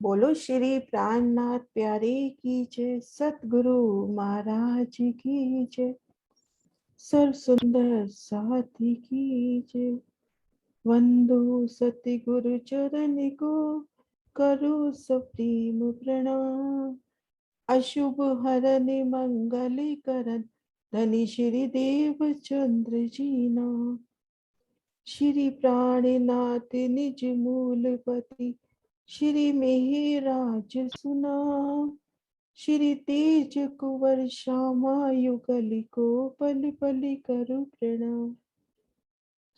बोलो श्री प्राणनाथ प्यारे की जय, सतगुरु महाराज की जय, सर्व सुंदर साथी की जय। वंदो सतगुरु चरण को, करो सप्रेम प्रणाम। अशुभ हरन मंगल करन, धनी श्री देव चंद्र जी नाम। श्री प्राणनाथ निज मूलपति, श्री मेहराज सुना। श्री तेज कुंवर श्यामा युगल को, पल पल करु प्रणाम।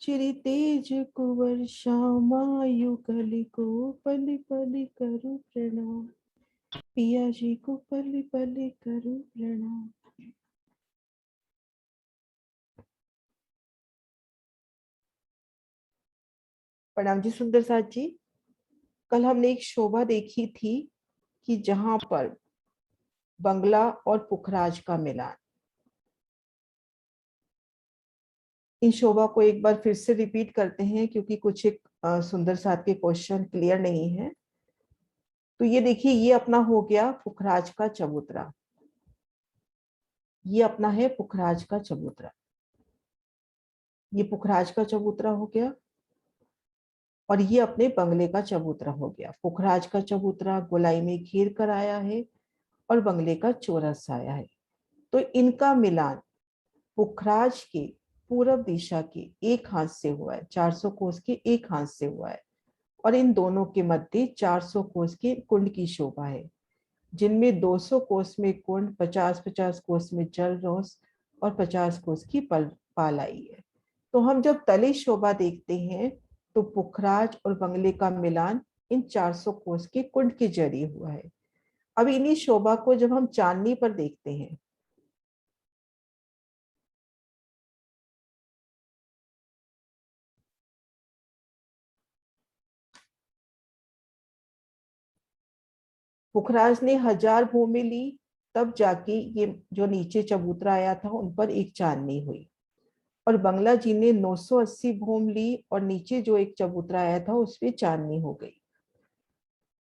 श्री तेज कुंवर श्यामा युगल को, पल पल करु प्रणाम। पिया जी को पल पल करु प्रणाम। प्रणाम जी सुंदर साथ जी। कल हमने एक शोभा देखी थी कि जहां पर बंगला और पुखराज का मिलान। इन शोभा को एक बार फिर से रिपीट करते हैं क्योंकि कुछ एक सुंदर साथ के क्वेश्चन क्लियर नहीं है। तो ये देखिए, ये अपना हो गया पुखराज का चबूतरा। ये अपना है पुखराज का चबूतरा। ये पुखराज का चबूतरा हो गया और ये अपने बंगले का चबूतरा हो गया। पुखराज का चबूतरा गोलाई में घेर कर आया है और बंगले का चौरस आया है। तो इनका मिलान पुखराज के पूरब दिशा के एक हाथ से हुआ है, 400 कोस के एक हाथ से हुआ है। और इन दोनों के मध्य 400 कोस के कुंड की शोभा है, जिनमें 200 कोस में कुंड, 50-50 कोस में जल रोस और 50 कोस की पाल आई है। तो हम जब तले शोभा देखते हैं तो पुखराज और बंगले का मिलान इन 400 कोस के कुंड के जरिए हुआ है। अब इन्हीं शोभा को जब हम चांदनी पर देखते हैं, पुखराज ने 1000 भूमि ली, तब जाके ये जो नीचे चबूतरा आया था उन पर एक चांदनी हुई। और बंगला जी ने 980 भूम ली और नीचे जो एक चबूतरा आया था उस पे चांदनी हो गई।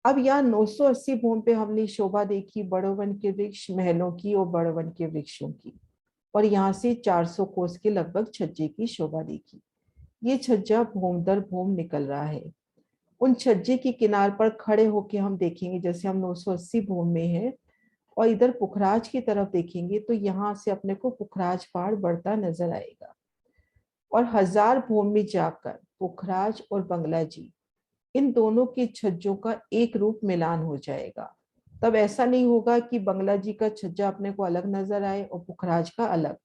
अब यहाँ 980 भूम पे हमने शोभा देखी बड़ो वन के वृक्ष, महलों की और बड़ो वन के वृक्षों की। और यहाँ से 400 कोस के लगभग छज्जे की शोभा देखी। ये छज्जा भूम दर भूम निकल रहा है। उन छज्जे की किनार पर खड़े होके हम देखेंगे, जैसे हम 980 भूम में है और इधर पुखराज की तरफ देखेंगे तो यहाँ से अपने को पुखराज पहाड़ बढ़ता नजर आएगा। और 1000 भूमि में जाकर पुखराज और बंगला जी, इन दोनों के छज्जों का एक रूप मिलान हो जाएगा। तब ऐसा नहीं होगा कि बंगला जी का छज्जा अपने को अलग नजर आए और पुखराज का अलग।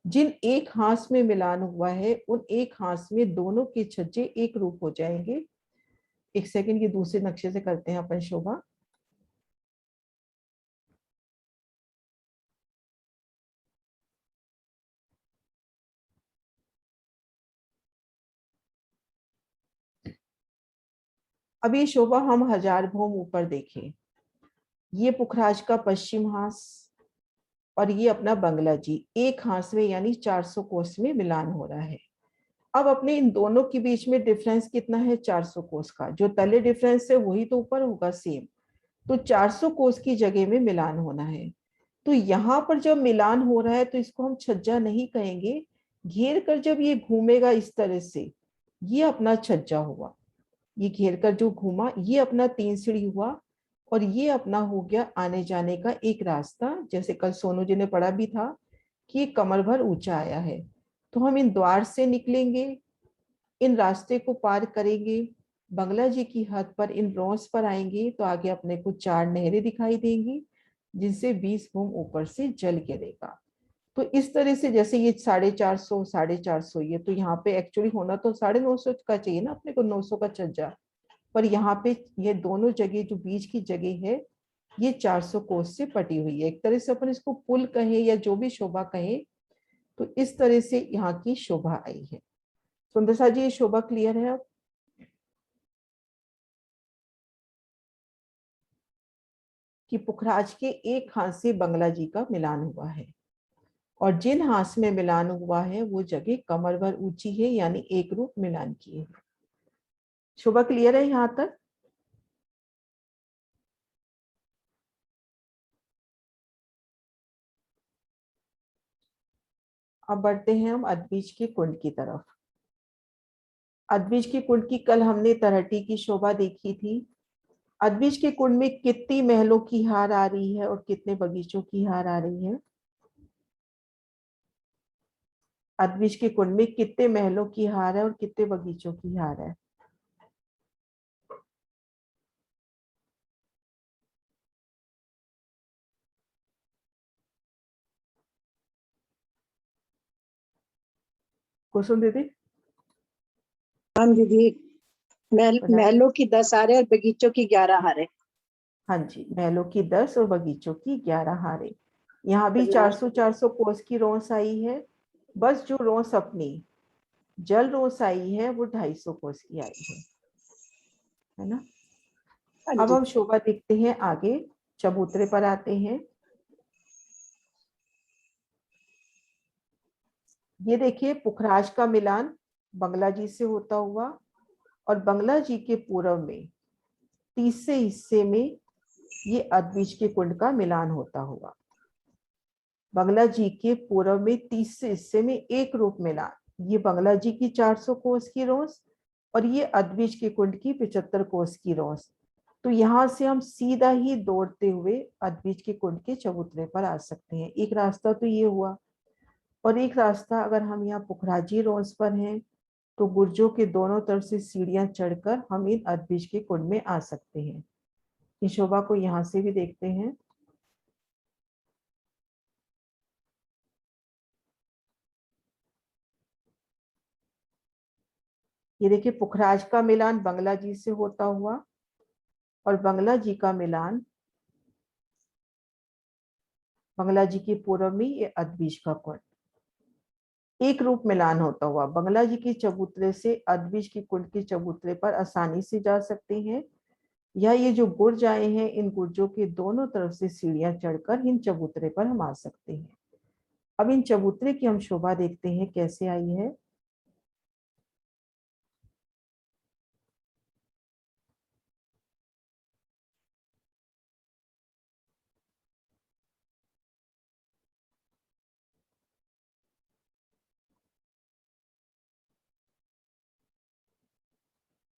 जिन एक हाथ में मिलान हुआ है उन एक हाथ में दोनों के छज्जे एक रूप हो जाएंगे। एक सेकंड, ये दूसरे नक्शे से करते हैं अपन शोभा। अब ये शोभा हम 1000 भूम ऊपर देखें। ये पुखराज का पश्चिम हाथ और ये अपना बंगला जी, एक हाथ में यानी 400 कोस में मिलान हो रहा है। अब अपने इन दोनों के बीच में डिफरेंस कितना है? 400 कोस का। जो तले डिफरेंस है वही तो ऊपर होगा सेम। तो 400 कोस की जगह में मिलान होना है। तो यहाँ पर जब मिलान हो रहा है तो इसको हम छज्जा नहीं कहेंगे। घेर कर जब ये घूमेगा इस तरह से, ये अपना छज्जा हुआ। ये घेर कर जो घूमा ये अपना 3 सीढ़ी हुआ और ये अपना हो गया आने जाने का एक रास्ता। जैसे कल सोनू जी ने पढ़ा भी था कि ये कमर भर ऊंचा आया है। तो हम इन द्वार से निकलेंगे, इन रास्ते को पार करेंगे, बंगला जी की हद पर इन ब्रॉन्ज पर आएंगे तो आगे अपने को 4 नहरें दिखाई देंगी, जिनसे 20 भूम ऊपर से जल गिरेगा। तो इस तरह से जैसे ये 450, 450, ये तो यहाँ पे एक्चुअली होना तो 950 का चाहिए ना अपने को, 900 का छज्जा। पर यहाँ पे ये दोनों जगह जो बीच की जगह है ये 400 कोस से पटी हुई है। एक तरह से अपन इसको पुल कहें या जो भी शोभा कहें, तो इस तरह से यहाँ की शोभा आई है। सुंदर सा जी, ये शोभा क्लियर है अब? कि पुखराज के एक हाथ से बंगला जी का मिलान हुआ है और जिन हाथ में मिलान हुआ है वो जगह कमर भर ऊंची है, यानी एक रूप मिलान की है। शोभा क्लियर है यहाँ तक? अब बढ़ते हैं हम अद्विज के कुंड की तरफ। अद्विज के कुंड की कल हमने तरहटी की शोभा देखी थी। अद्विज के कुंड में कितनी महलों की हार आ रही है और कितने बगीचों की हार आ रही है? अद्विज के कुंड में कितने महलों की हार है और कितने बगीचों की हार है? कुसुम दीदी हाँ दीदी, बताइए। महलों की 10 हारे और बगीचों की 11 हारे। हाँ जी, महलों की 10 और बगीचों की 11 हारे। यहाँ भी 400 कोस की रोस आई है। बस जो रोस अपनी जल रोस आई है वो 250 कोस की आई है ना। हाँ अब जी। हम शोभा देखते हैं आगे, चबूतरे पर आते हैं। ये देखिए पुखराज का मिलान बंगला जी से होता हुआ, और बंगला जी के पूर्व में तीसरे हिस्से में ये अद्विज के कुंड का मिलान होता हुआ। बंगला जी के पूर्व में तीसरे हिस्से में एक रूप मिलान, ये बंगला जी की 400 कोस की रोस और ये अद्विज के कुंड की 75 कोस की रोस। तो यहाँ से हम सीधा ही दौड़ते हुए अद्विज के कुंड के चबूतरे पर आ सकते हैं। एक रास्ता तो ये हुआ, और एक रास्ता अगर हम यहाँ पुखराजी रोस पर हैं तो गुर्जों के दोनों तरफ से सीढ़ियां चढ़कर हम इन अद्विज के कुंड में आ सकते हैं। इस शोभा को यहाँ से भी देखते हैं। ये देखिए पुखराज का मिलान बंगला जी से होता हुआ और बंगला जी का मिलान बंगला जी के पूर्व में ये अद्विज का कुंड। एक रूप मिलान होता हुआ बंगला जी के चबूतरे से अद्विज के कुंड के चबूतरे पर आसानी से जा सकते हैं, या ये जो गुर्ज आए हैं इन गुर्जों के दोनों तरफ से सीढ़ियां चढ़कर इन चबूतरे पर हम आ सकते हैं। अब इन चबूतरे की हम शोभा देखते हैं कैसे आई है।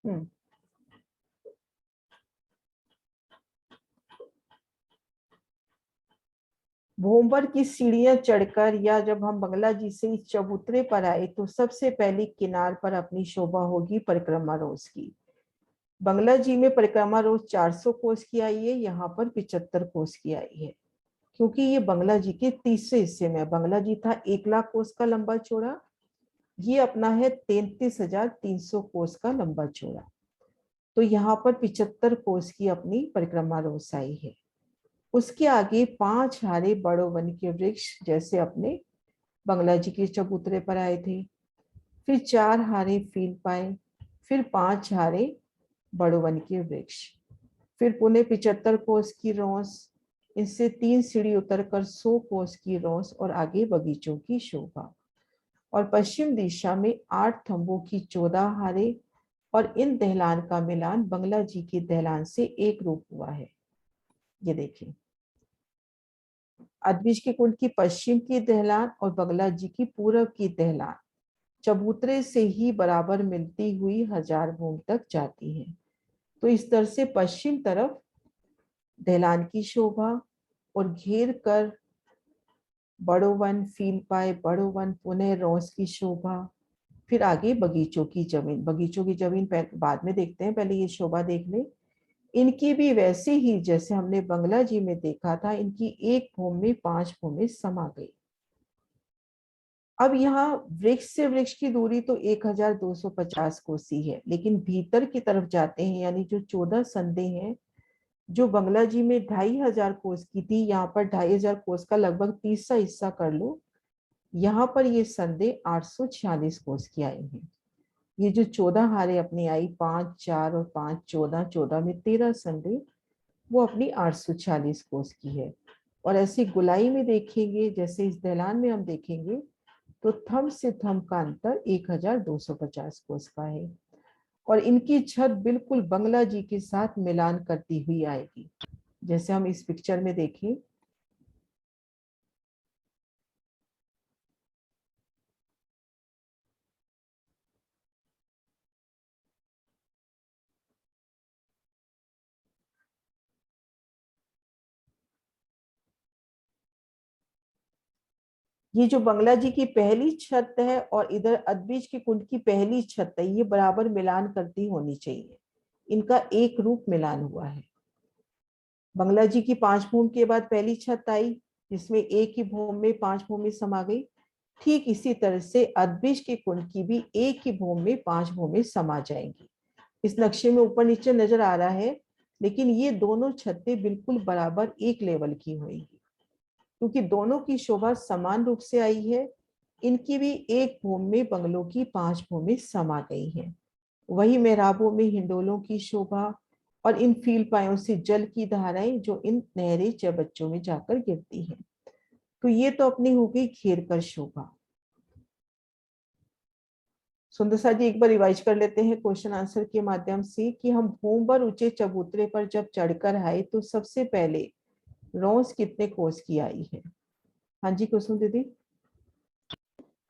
हम्म भोंबर की सीढ़ियां चढ़कर या जब हम बंगला जी से इस चबूतरे पर आए तो सबसे पहली किनार पर अपनी शोभा होगी परिक्रमा रोज की। बंगला जी में परिक्रमा रोज 400 कोस की आई है, यहाँ पर 75 कोस की आई है, क्योंकि ये बंगला जी के तीसरे हिस्से में। बंगला जी था 1 लाख कोस का लंबा चौड़ा, ये अपना है 33,300 कोस का लंबा चौड़ा। तो यहाँ पर 75 कोस की अपनी परिक्रमा रोज आई है। उसके आगे 5 हारे बड़ो वन के वृक्ष जैसे अपने बंगला जी के चबूतरे पर आए थे, फिर 4 हारे फील पाए, फिर 5 हारे बड़ो वन के वृक्ष, फिर पुणे 75 कोस की रोस, इससे 3 सीढ़ी उतरकर 100 कोस की रोस और आगे बगीचों की शोभा। और पश्चिम दिशा में 8 थंबों की 14 हारे, और इन दहलान का मिलान बंगला जी के दहलान से एक रूप हुआ है। ये देखिए अद्विज के कुंड की पश्चिम की दहलान और बंगला जी की पूर्व की दहलान चबूतरे से ही बराबर मिलती हुई हजार भूमि तक जाती है। तो इस तरह से पश्चिम तरफ दहलान की शोभा और घेर कर बड़ो वन फील पाए बड़ो वन पुनः रोस की शोभा, फिर आगे बगीचों की जमीन। बगीचों की जमीन बाद में देखते हैं, पहले ये शोभा देख ले। इनकी भी वैसे ही जैसे हमने बंगला जी में देखा था, इनकी एक भूमि में 5 भूमि समा गई। अब यहाँ वृक्ष से वृक्ष की दूरी तो 1250 कोसी है, लेकिन भीतर की तरफ जाते हैं यानी जो 14 संधे हैं, जो बंगला जी में 2500 कोस की थी, यहाँ पर 2500 कोस का लगभग 30सा हिस्सा कर लो। यहाँ पर ये संधे 846 कोस की आई हैं। ये जो 14 हारे अपनी आई, 5 4 और 5 14, 14 में 13 संधे, वो अपनी 846 कोस की है। और ऐसी गुलाई में देखेंगे जैसे इस दहलान में हम देखेंगे तो थंब से थंब का अंतर 1250 कोस का है, और इनकी छत बिल्कुल बंगला जी के साथ मिलान करती हुई आएगी। जैसे हम इस पिक्चर में देखें, ये जो बंगला जी की पहली छत है और इधर अद्विज के कुंड की पहली छत है, ये बराबर मिलान करती होनी चाहिए, इनका एक रूप मिलान हुआ है। बंगला जी की 5 भूमि के बाद पहली छत आई, जिसमें एक ही भूमि में 5 भूमि समा गई। ठीक इसी तरह से अद्विज के कुंड की भी एक ही भूमि में 5 भूमि समा जाएंगी। इस नक्शे में ऊपर नीचे नजर आ रहा है, लेकिन ये दोनों छतें बिल्कुल बराबर एक लेवल की होंगी, क्योंकि दोनों की शोभा समान रूप से आई है। इनकी भी एक भूमि में बंगलों की 5 भूमि समा गई है। वही मेहराबों में हिंडोलों की शोभा और इन फील पायों से जल की धाराएं जो इन नहरे चबच्चों में जाकर गिरती हैं। तो ये तो अपनी हो गई घेर कर शोभा। सुंदर सा जी एक बार रिवाइज कर लेते हैं क्वेश्चन आंसर के माध्यम से कि हम भूम पर ऊंचे चबूतरे पर जब चढ़कर आए तो सबसे पहले रोज कितने कोस की आई है। हाँ जी कुसुम दीदी।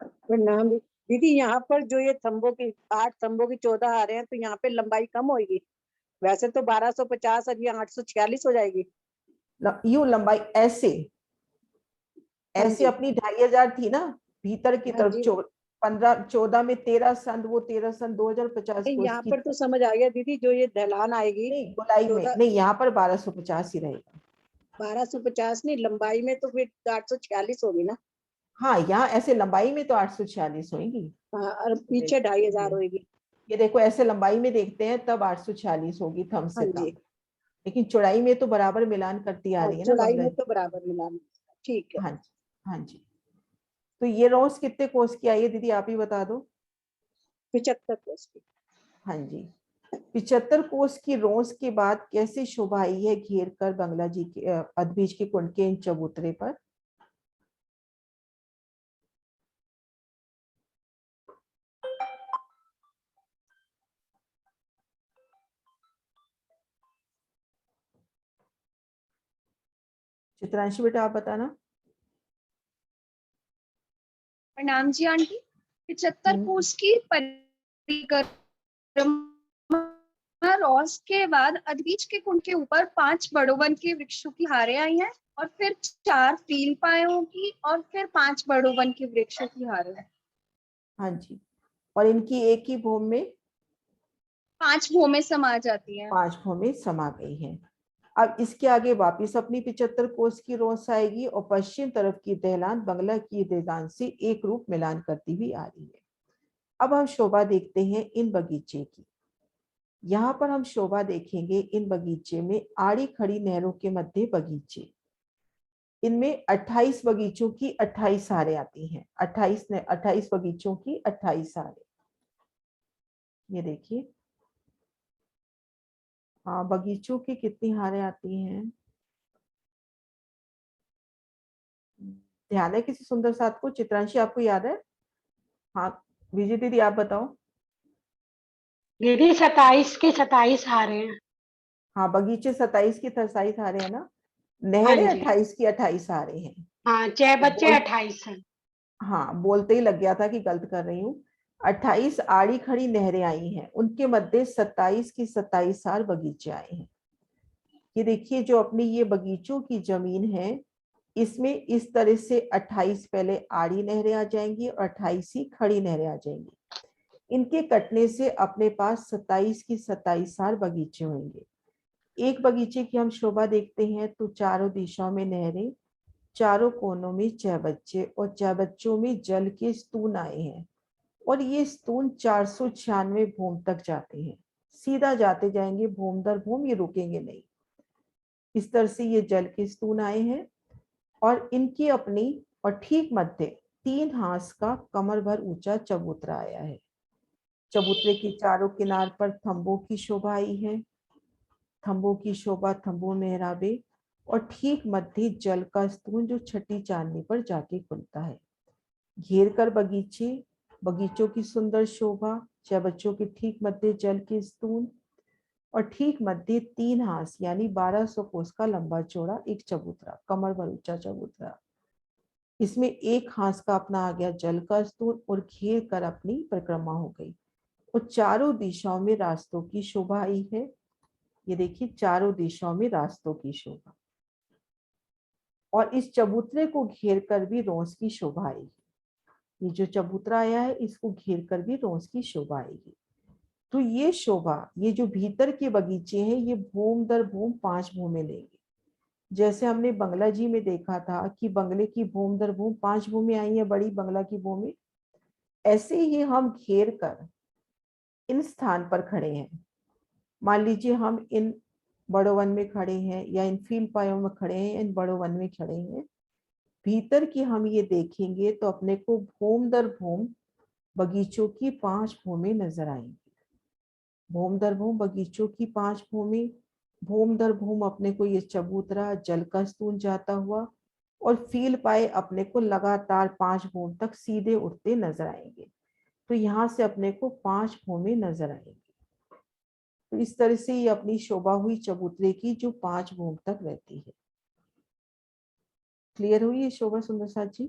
प्रणाम दीदी। यहाँ पर जो ये थंबों की 8 थंबों की 14 आ रहे हैं, तो यहाँ पे लंबाई कम होगी। वैसे तो 1250 और ये 846 हो जाएगी। यू लंबाई ऐसे हाँ ऐसे जी, अपनी 2500 थी ना, भीतर की हाँ तरफ जी। 15 14 में 13 सन, वो 13 सन 2050 नहीं, कोस यहाँ की। पर तो समझ आ गया दीदी, जो ये ढलान आएगी नहीं गोलाई में 14, नहीं, यहाँ पर 1250 ही रहेगा। 1250 नहीं, लंबाई में तो फिर 846 होगी ना। हाँ यहाँ ऐसे लंबाई में तो 846 होगी। हाँ, और पीछे 2500 होगी। ये देखो ऐसे लंबाई में देखते हैं तब 846 होगी, थम हाँ से कम। जी। लेकिन चौड़ाई में तो बराबर मिलान करती आ हाँ, रही है ना चौड़ाई बंगला में जी। तो बराबर मिलान। ठीक है। हाँ जी। हाँ जी। तो ये रोज कितने कोस की आई है दीदी, आप ही बता दो। 75 कोस की। हाँ जी। 75 कोस की रोज के बाद कैसे शोभा आई है घेर कर बंगला जी के अद्विज के कुंड के इन चबूतरे पर। चित्रांशी बेटा आप बताना। प्रणाम जी आंटी। 75 कोस की परिक्रमा रॉस के बाद अद्विज के कुंड के ऊपर 5 बड़ोवन के वृक्षों की हारें आई हैं, और फिर 4 फील पायों की, और फिर 5 बड़ोवन के वृक्षों की हारें। हाँ जी। और इनकी एक ही भूमि में 5 भूमें समा जाती हैं। 5 भूमि समा गई हैं। अब इसके आगे वापिस अपनी 75 कोस की रोस आएगी और पश्चिम तरफ की ढलान बंगला की ढलान से एक रूप मिलान करती हुई आ रही है। अब हम शोभा देखते हैं इन बगीचे की। यहाँ पर हम शोभा देखेंगे इन बगीचे में आड़ी खड़ी नहरों के मध्य बगीचे। इनमें 28 बगीचों की 28 हारें आती हैं। 28 बगीचों की 28 हारें। ये देखिए, हाँ बगीचों की कितनी हारें आती हैं, ध्यान है किसी सुंदर साथ को। चित्रांशी आपको याद है। हाँ विजय दीदी आप बताओ। दीदी 27 के 27 हारे हैं। हाँ बगीचे 27 की 27 हारे हैं ना, हाँ नहरें जी। 28 की 28 हारे हैं। हाँ 6 तो बच्चे 28 हैं। हाँ बोलते ही लग गया था कि गलत कर रही हूँ। 28 आड़ी खड़ी नहरें आई हैं, उनके मध्य 27 की 27 हार बगीचे आए हैं। ये देखिए जो अपनी ये बगीचों की जमीन है, इसमें इस तरह से 28 पहले आड़ी नहरें आ जाएंगी और 28 ही खड़ी नहरें आ जाएंगी। इनके कटने से अपने पास 27 की 27 हार बगीचे होंगे। एक बगीचे की हम शोभा देखते हैं तो चारों दिशाओं में नहरें, चारों कोनों में चहबच्चे और चहबच्चों में जल के स्तून आए हैं, और ये स्तून 496 भूम तक जाते हैं, सीधा जाते जाएंगे भूम दर भूम, ये रुकेंगे नहीं। इस तरह से ये जल के स्तून आए हैं और इनकी अपनी और ठीक मध्य 3 हाथ का कमर भर ऊंचा चबूतरा आया है। चबूतरे के चारों किनार पर थंबों की शोभा आई है। थंबों की शोभा थंबों मेहराबे और ठीक मध्य जल का स्तून जो छठी चांदनी पर जाके खुलता है। घेर कर बगीचे, बगीचों की सुंदर शोभा, चबच्चों के ठीक मध्य जल के स्तून और ठीक मध्य 3 हाथ यानी 1200 कोस का लंबा चौड़ा एक चबूतरा, कमर भर ऊंचा चबूतरा। इसमें एक हाथ का अपना आ गया जल का स्तून और घेर कर अपनी परिक्रमा हो गई। और चारों दिशाओं में रास्तों की शोभा आई है। ये देखिए चारों दिशाओं में रास्तों की शोभा। और इस चबूतरे को घेर कर भी रोज की शोभा आएगी। ये जो चबूतरा आया है इसको घेर कर भी रोज की शोभा आएगी। तो ये शोभा, ये जो भीतर के बगीचे हैं, ये भूम दर भूम 5 भूमें लेंगे। जैसे हमने बंगला जी में देखा था कि बंगले की भूम दर भूम 5 भूमें आई है, बड़ी बंगला की भूमि, ऐसे ही हम घेर कर इन स्थान पर खड़े हैं। मान लीजिए हम इन बड़ो वन में खड़े हैं या इन फील पायों में खड़े हैं, इन बड़ो वन में खड़े हैं। भीतर की हम ये देखेंगे तो अपने को भूम दर भूम बगीचों की 5 भूमें नजर आएंगी। भूम दर भूम बगीचों की 5 भूमि, भूम दर भूम अपने को ये चबूतरा जल का स्तून जाता हुआ, और फील पाए अपने को लगातार 5 भूम तक सीधे उठते नजर आएंगे। तो यहाँ से अपने को 5 भूमि नजर आएंगी। तो इस तरह से ये अपनी शोभा हुई चबूतरे की जो 5 भूम तक रहती है। क्लियर हुई ये शोभा सुंदर साथ जी?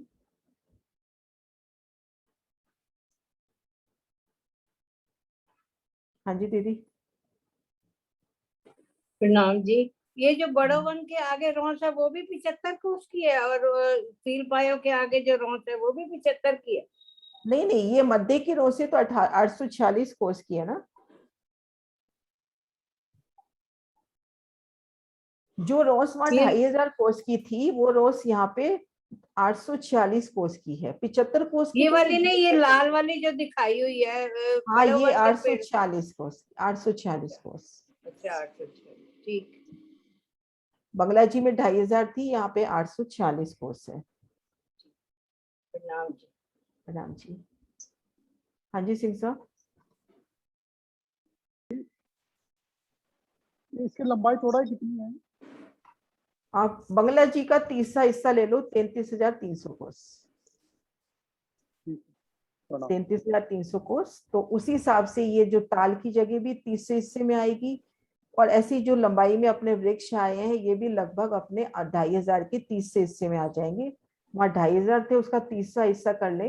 हाँ जी दीदी। प्रणाम जी। ये जो बड़ो वन के आगे रोस है वो भी 75 कोस की है, और फील पायो के आगे जो रोस है वो भी 75 की है। नहीं नहीं, ये मध्य की रो से तो 846 कोस की है ना। जो रोस वहां 2500 कोस की थी, वो रोस यहाँ पे 846 कोस की है। 75 कोस की ये तो वाली नहीं, ये लाल वाली जो दिखाई हुई है हाँ, बड़ो ये वन के पेड़। 846 कोस, 846 कोस। अच्छा 846, ठीक। बंगला जी में 2500 थी, यहाँ पे 846 कोस है। प्रणाम जी। प्रणाम जी। हाँ जी सिंह साहब। इसकी लंबाई चौड़ाई कितनी है? आप बंगला जी का तीसरा हिस्सा ले लो, 33,300 कोस। 33,300 कोस। तो उसी हिसाब से ये जो ताल की जगह भी तीसरे हिस्से में आएगी, और ऐसी जो लंबाई में अपने वृक्ष आए हैं ये भी लगभग अपने 2500 के तीसरे हिस्से में आ जाएंगे। वहां 2500 थे, उसका तीसरा हिस्सा कर ले,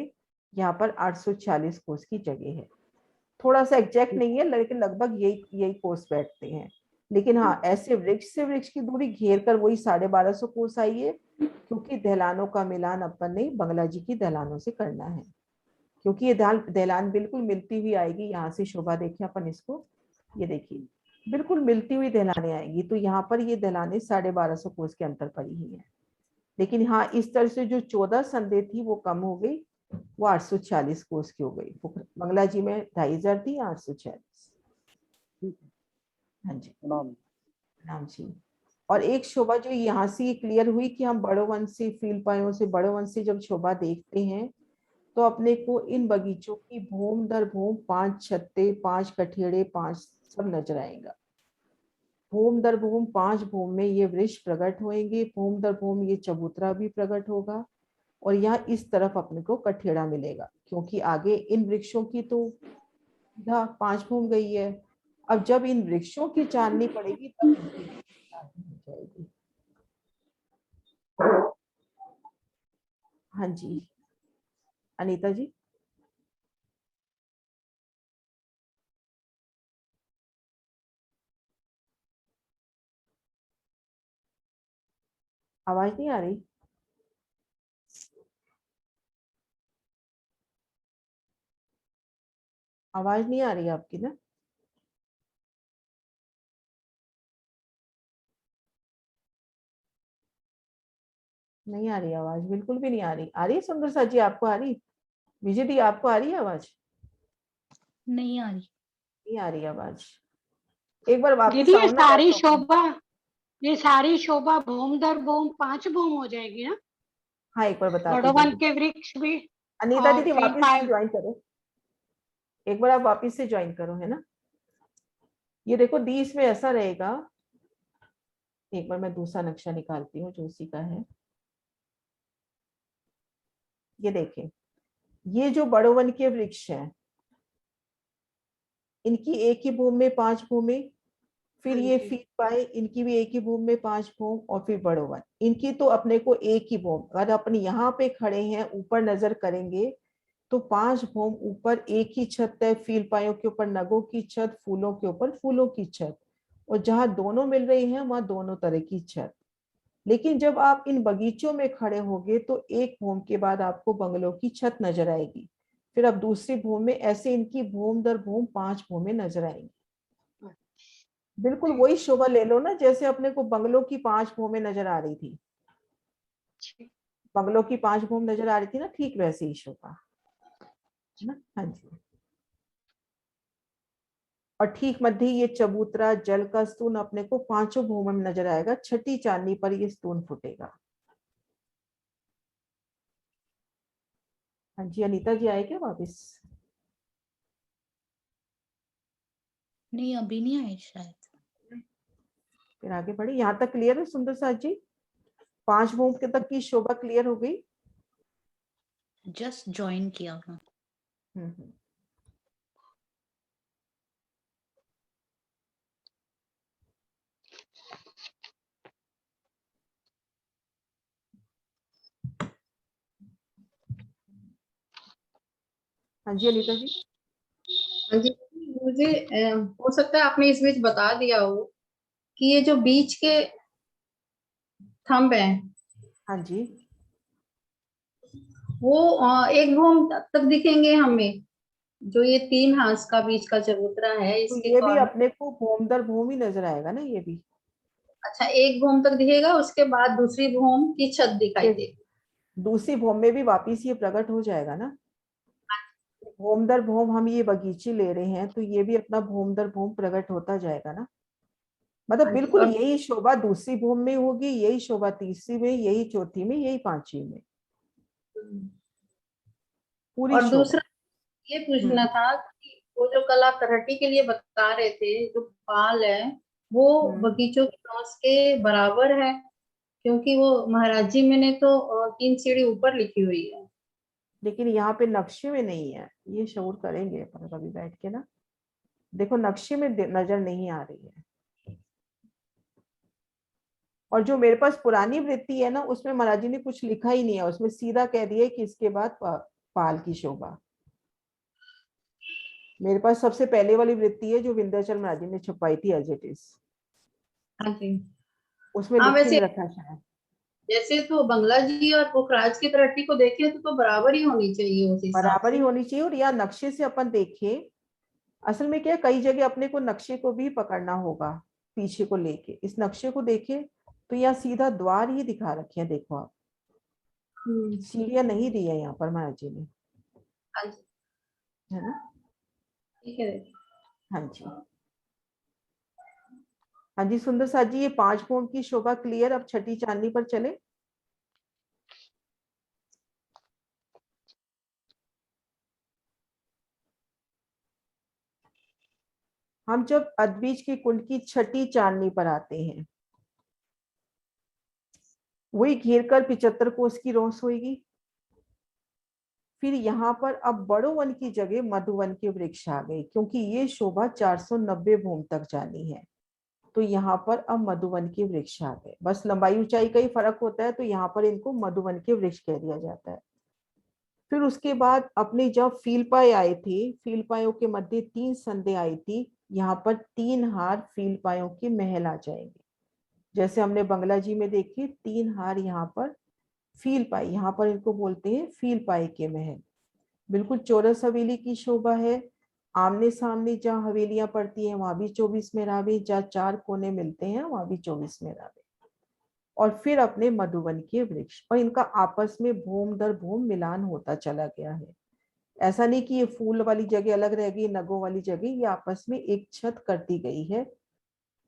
यहाँ पर 846 कोस की जगह है। थोड़ा सा एग्जैक्ट नहीं है, लेकिन लगभग यही कोस बैठते हैं। लेकिन हाँ, ऐसे वृक्ष से वृक्ष की दूरी घेर कर वही 1250 कोस आई है, क्योंकि दहलानों का मिलान अपन ने बंगला जी की दहलानों से करना है। क्योंकि ये दहलान बिल्कुल मिलती हुई आएगी। यहाँ से शोभा देखें अपन इसको, ये देखिए बिल्कुल मिलती हुई दहलाने आएंगी। तो यहाँ पर ये दहलाने 1250 कोस के अंतर पड़ी ही है। लेकिन हाँ, इस तरह से जो 14 संदेह थी वो कम हो गई, वो 846 कोस की हो गई। बंगला जी में 2500 थी, 846। हाँ जी नाम जी। और एक शोभा जो यहाँ से क्लियर हुई कि हम बड़ो वन से, फील पायों से, बड़ो वन से जब शोभा देखते हैं तो अपने को इन बगीचों की भूम दर भूम 5 छत्ते, 5 कठेड़े, 5 सब नजर आएगा। भूम दर भूम 5 भूम में ये वृक्ष प्रकट होंगे, भूम दर भूम ये चबूतरा भी प्रकट होगा, और यहाँ इस तरफ अपने को कठेड़ा मिलेगा, क्योंकि आगे इन वृक्षों की तो 5 भूम गई है। अब जब इन वृक्षों की चांदनी पड़ेगी तब इनकी चांदनी हो जाएगी। हाँ जी अनीता जी। आवाज नहीं आ रही? आवाज नहीं आ रही आपकी ना? नहीं आ रही आवाज, बिल्कुल भी नहीं आ रही। आ रही है सुंदर सा जी, आपको आ रही? विजय दी आपको आ रही है आवाज? नहीं आ रही। नहीं आ रही आवाज। एक बार वापस दीदी आओ ना लैपटॉप। ये सारी शोभा भूम दर भूम 5 भूम हो जाएगी ना? हाँ एक बार बताती बड़ो वन हूँ। के वृक्ष भी अनीता और दीदी फील वापस पाए। से ज्वाइन करो, एक बार आप वापस से ज्वाइन करो, है ना। ये देखो दी इसमें ऐसा रहेगा, एक बार मैं दूसरा नक्शा निकालती हूँ जो उसी का है। ये देखें, ये जो बड़ो वन के वृक्ष हैं, इनकी एक ही भूमि में 5 भूमि, फिर ये फील पाए इनकी भी एक ही भूमि में 5 भूमि, और फिर बड़ो वन इनकी तो अपने को एक ही भूमि। अगर अपन यहाँ पे खड़े हैं ऊपर नजर करेंगे तो 5 भूमि ऊपर एक ही छत है, फील पायों के ऊपर नगों की छत, फूलों के ऊपर फूलों की छत, और जहां दोनों मिल रही हैं वहां दोनों तरह की छत। लेकिन जब आप इन बगीचों में खड़े होगे तो एक भूम के बाद आपको बंगलों की छत नजर आएगी, फिर अब दूसरी भूम में, ऐसे इनकी भूम दर भूम 5 भूमें नजर आएंगी। बिल्कुल वही शोभा ले लो ना, जैसे अपने को बंगलों की 5 भूमें नजर आ रही थी, बंगलों की 5 भूम नजर आ रही थी ना, ठीक वैसे ही शोभा है ना। हाँ जी। और ठीक मध्य ये चबूतरा जल का स्तून अपने को 5 भूमों में नजर आएगा, छठी चांदनी पर ये स्तून फूटेगा। हाँ जी, अनीता जी आए क्या वापिस? नहीं, अभी नहीं आए शायद। फिर आगे बढ़े, यहाँ तक क्लियर है सुंदर साथ जी? 5 भूम के तक की शोभा क्लियर हो गई? जस्ट ज्वाइन किया हूँ। हम्म। हाँ जी अनीता जी। हाँ जी, मुझे हो सकता है आपने इस बीच बता दिया हो कि ये जो बीच के थंब हैं हाँ जी, वो एक भूम तक दिखेंगे हमें, जो ये 3 हाथ का बीच का चबूतरा है तो इसके ये भी कॉर्नर। अपने को भूम दर भूम ही नजर आएगा ना, ये भी। अच्छा, एक भूम तक दिखेगा, उसके बाद दूसरी भूम की छत दिखाई फिर देगी। दूसरी भूम में भी वापिस ये प्रकट हो जाएगा ना। भूम दर भूम हम ये बगीचे ले रहे हैं तो ये भी अपना भूम दर भूम प्रकट होता जाएगा ना। मतलब हाँ जी, बिल्कुल यही शोभा दूसरी भूम में होगी, यही शोभा तीसरी में, यही चौथी में, यही पांचवी में, पूरी और शोभा। दूसरा ये पूछना था कि वो जो कल आप कराटे के लिए बता रहे थे, जो पाल है वो हम्म। बगीचों के क्रॉस के बराबर है? क्योंकि वो महाराज जी मैंने तो 3 सीढ़ी ऊपर लिखी हुई है। लेकिन यहाँ पे नक्शे में नहीं है, ये शोर करेंगे अपन कभी बैठ के ना। देखो नक्शे में नजर नहीं आ रही है। और जो मेरे पास पुरानी वृत्ति है ना, उसमें महाराज जी ने कुछ लिखा ही नहीं है, उसमें सीधा कह दिया कि इसके बाद पाल की शोभा। मेरे पास सबसे पहले वाली वृत्ति है जो विंध्याचल महाराज जी ने छुपाई थी एज इट इज, हाँ जी। उसमें हाँ, लिख ही वैसे नहीं रखा शायद। जैसे तो बंगला जी और पुखराज की तरट्टी को देखें तो बराबर ही होनी चाहिए उस हिसाब बराबर ही से। होनी चाहिए। और या नक्शे से अपन देखें, असल में क्या है, कई जगह अपने को नक्शे को भी पकड़ना होगा पीछे को लेके। इस नक्शे को देखे तो यहाँ सीधा द्वार ही दिखा रखे हैं, देखो आप, सीढ़ियां नहीं दी है यहाँ पर महाराज जी ने, हाँ जी, है ना। ठीक है। हाँ जी। हाँ जी सुंदर साथ जी, ये 5 भूम की शोभा क्लियर। अब छठी चांदनी पर चले। हम जब अद्विज की कुंड की छठी चांदनी पर आते हैं, वही घेर कर 75 कोस की रोस होगी। फिर यहाँ पर अब बड़ो वन की जगह मधुवन के वृक्ष आ गए, क्योंकि ये शोभा 490 भूम तक जानी है। तो यहाँ पर अब मधुवन के वृक्ष आ गए, बस लंबाई ऊंचाई का ही फर्क होता है, तो यहाँ पर इनको मधुवन के वृक्ष कह दिया जाता है। फिर उसके बाद अपने जब फीलपाए आए थे, फीलपायों के मध्य 3 संधे आई थी, यहाँ पर 3 हार फीलपायों के महल आ जाएंगे। जैसे हमने बंगला जी में देखी 3 हार यहाँ पर फीलपाई, यहाँ पर इनको बोलते हैं फीलपाई के महल। बिल्कुल चौरस हवेली की शोभा है। आमने सामने जहाँ हवेलियां पड़ती हैं वहां भी 24 मेहराबे, जहाँ 4 कोने मिलते हैं वहां भी 24 मेहराबे। और फिर अपने मधुवन के वृक्ष, और इनका आपस में भूम दर भूम मिलान होता चला गया है। ऐसा नहीं कि ये फूल वाली जगह अलग रह गई, नगों वाली जगह, ये आपस में एक छत करती गई है।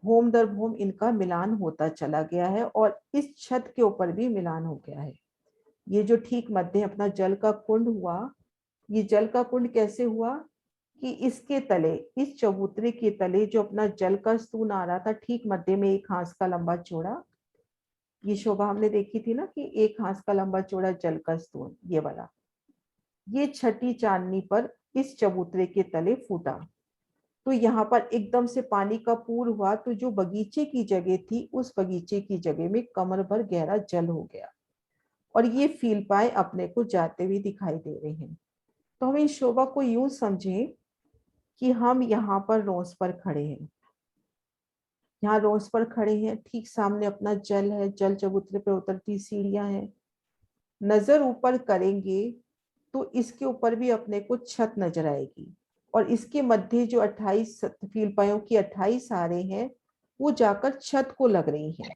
भूम दर भूम इनका मिलान होता चला गया है, और इस छत के ऊपर भी मिलान हो गया है। ये जो ठीक मध्य अपना जल का कुंड हुआ, ये जल का कुंड कैसे हुआ कि इसके तले, इस चबूतरे के तले जो अपना जल का स्तून आ रहा था, ठीक मध्य में एक हाथ का लंबा चौड़ा, ये शोभा हमने देखी थी ना कि एक हाथ का लंबा चौड़ा जल का स्तून, ये वाला, ये छठी चांदनी पर इस चबूतरे के तले फूटा। तो यहाँ पर एकदम से पानी का पूर हुआ, तो जो बगीचे की जगह थी उस बगीचे की जगह में कमर भर गहरा जल हो गया, और ये फीलपाए अपने को जाते हुए दिखाई दे रहे हैं। तो हम इस शोभा को यूं समझें कि हम यहाँ पर रोस पर खड़े हैं, यहाँ रोज पर खड़े हैं, ठीक सामने अपना जल है, जल चबूतरे पर उतरती सीढ़ियां हैं। नजर ऊपर करेंगे तो इसके ऊपर भी अपने को छत नजर आएगी, और इसके मध्य जो 28 फील्पायों की 28 आरे हैं वो जाकर छत को लग रही हैं।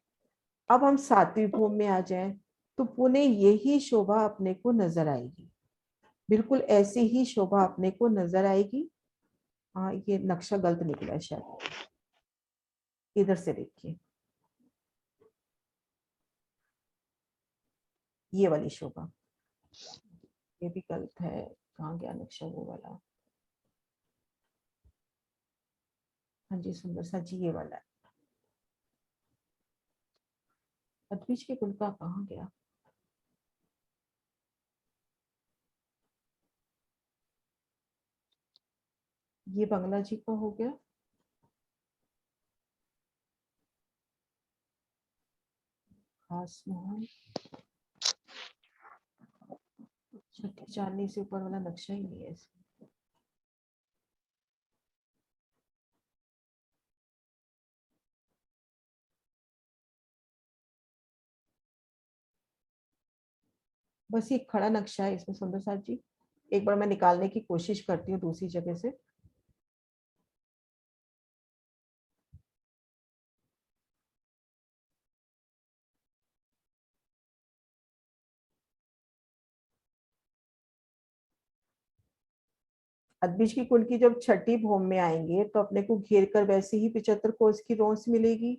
अब हम 7वीं भूमि में आ जाएं तो पुनः यही शोभा अपने को नजर आएगी, बिल्कुल ऐसी ही शोभा अपने को नजर आएगी। हाँ, ये नक्शा गलत निकला शायद, इधर से देखिए, ये वाली शोभा, ये भी गलत है, कहाँ गया नक्शा वो वाला। हाँ जी सुंदर सा जी, ये वाला है। अद्विज के कुल का कहाँ गया? ये बंगला जी का हो गया। खास मोहन, छठी चांदनी से ऊपर वाला नक्शा ही नहीं है इसमें। बस ये खड़ा नक्शा है इसमें सुंदर साथ जी। एक बार मैं निकालने की कोशिश करती हूँ दूसरी जगह से। अद्विज की कुल की जब छठी भूमि में आएंगे तो अपने को घेर कर वैसे ही 75 कोस की रोंस मिलेगी।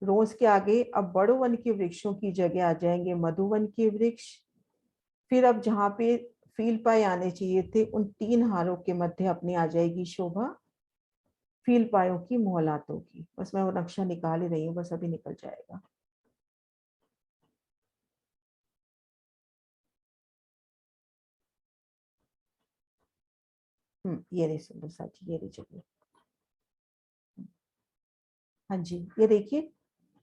रोंस के आगे अब बड़ो वन के वृक्षों की जगह आ जाएंगे मधुवन के वृक्ष। फिर अब जहाँ पे फील पाए आने चाहिए थे उन 3 हारों के मध्य अपनी आ जाएगी शोभा फील पायों की मोहलातों की। बस मैं वो नक्शा निकाल ही रही हूँ, बस अभी निकल जाएगा। ये रही सुंदर साथी, ये रही जगह। हाँ जी, ये देखिए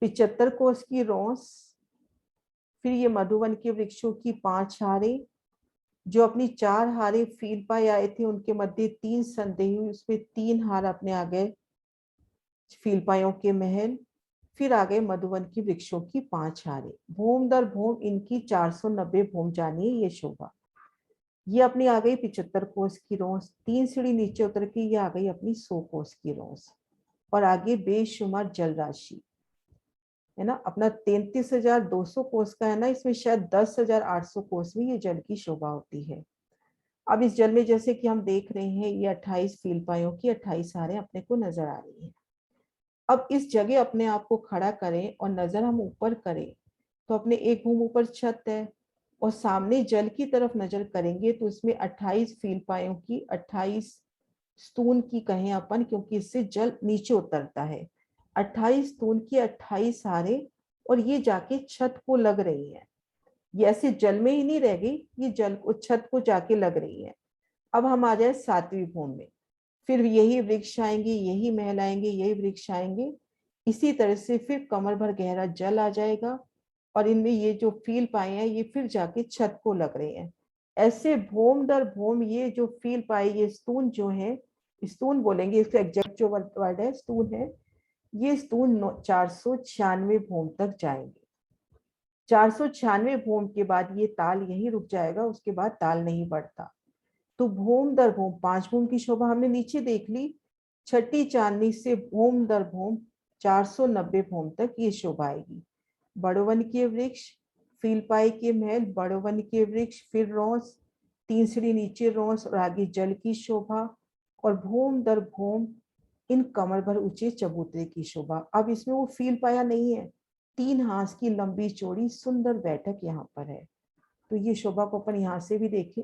75 कोस की रोंस, फिर ये मधुवन के वृक्षों की 5 हारें, जो अपनी 4 हारें फील पाए आए थे उनके मध्य 3 संदेही, उसमें 3 हार अपने आ गए फील पायों के महल। फिर आ गए मधुवन की वृक्षों की 5 हारें। भूम दर भूम इनकी 490 भूम जानिए ये शोभा। ये अपनी आ गई 75 कोस की रोंस, 3 सीढ़ी नीचे उतर के ये आ गई अपनी 100 कोस की रोंस, और आगे बेशुमार जल राशि है ना। अपना 33,200 कोस का है ना, इसमें शायद 10,800 कोस में ये जल की शोभा होती है। अब इस जल में जैसे कि हम देख रहे हैं ये 28 फील पायों की 28 हारें अपने को नजर आ रही है। अब इस जगह अपने आप को खड़ा करें और नजर हम ऊपर करें तो अपने एक भूम ऊपर छत है, और सामने जल की तरफ नजर करेंगे तो इसमें 28 फील पायों की 28 स्तून की कहें अपन, क्योंकि इससे जल नीचे उतरता है। 28 स्तून की 28 हारें, और ये जाके छत को लग रही है। ये ऐसे जल में ही नहीं रह गई, ये जल को छत को जाके लग रही है। अब हम आ जाए 7वीं भूमि में, फिर यही वृक्ष आएंगे, यही महल आएंगे, यही वृक्ष आएंगे। इसी तरह से फिर कमर भर गहरा जल आ जाएगा, और इनमें ये जो फील पाए हैं ये फिर जाके छत को लग रहे हैं। ऐसे भूम दर भूम ये जो फील पाए, ये स्तून जो है, स्तून बोलेंगे, इसका एग्जैक्ट जो वर्ड है स्तून है, ये स्तून 496 भूम तक जाएंगे। 496 भूम के बाद ये ताल यहीं रुक जाएगा, उसके बाद ताल नहीं बढ़ता। तो भूम दर भूम 5 भूम की शोभा हमने नीचे देख ली। छठी चांदनी से भूम दर भूम 490 भूम तक ये शोभा आएगी। बड़ोवन के वृक्ष, फीलपाई के महल, बड़ोवन के वृक्ष, फिर रोंस, 3 सीढ़ी नीचे रोंस, और आगे जल की शोभा, और भूम दर भूम इन कमर भर ऊंचे चबूतरे की शोभा। अब इसमें वो फील पाया नहीं है, 3 हाथ की लंबी चौड़ी सुंदर बैठक यहाँ पर है। तो ये शोभा को अपन यहाँ से भी देखें,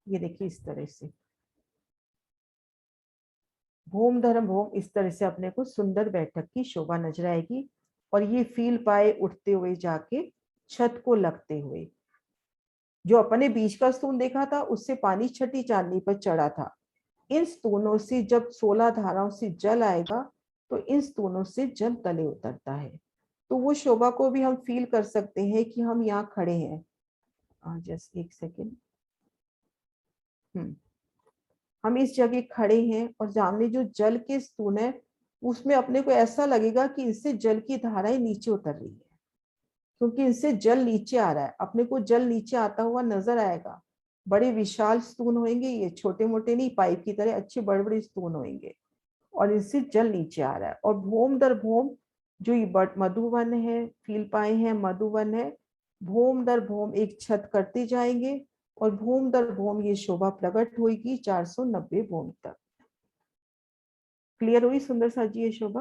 ये देखिए इस तरह से भूम धर्म भूम, इस तरह से अपने को सुंदर बैठक की शोभा नजर आएगी। और ये फील पाए उठते हुए जाके छत को लगते हुए, जो अपने बीच का स्तून देखा था उससे पानी छठी चांदनी पर चढ़ा था। इन स्तूनों से जब 16 धाराओं से जल आएगा तो इन स्तूनों से जल तले उतरता है। तो वो शोभा को भी हम फील कर सकते हैं कि हम यहाँ खड़े हैं। जस्ट एक सेकेंड, हम इस जगह खड़े हैं और सामने जो जल के स्तून है उसमें अपने को ऐसा लगेगा कि इससे जल की धाराएं नीचे उतर रही है, क्योंकि इससे जल नीचे आ रहा है। अपने को जल नीचे आता हुआ नजर आएगा। बड़े विशाल स्तून होंगे ये, छोटे मोटे नहीं, पाइप की तरह अच्छे बड़े बड़े स्तून होंगे और इससे जल नीचे आ रहा है। और भोम दर भोम जो ये मधुवन है, फील्पाए हैं, मधुवन है, भोम दर भोम एक छत करते जाएंगे और भोम दर भोम ये शोभा प्रकट होगी 490 भोम तक। क्लियर हुई सुंदर सा जी ये शोभा?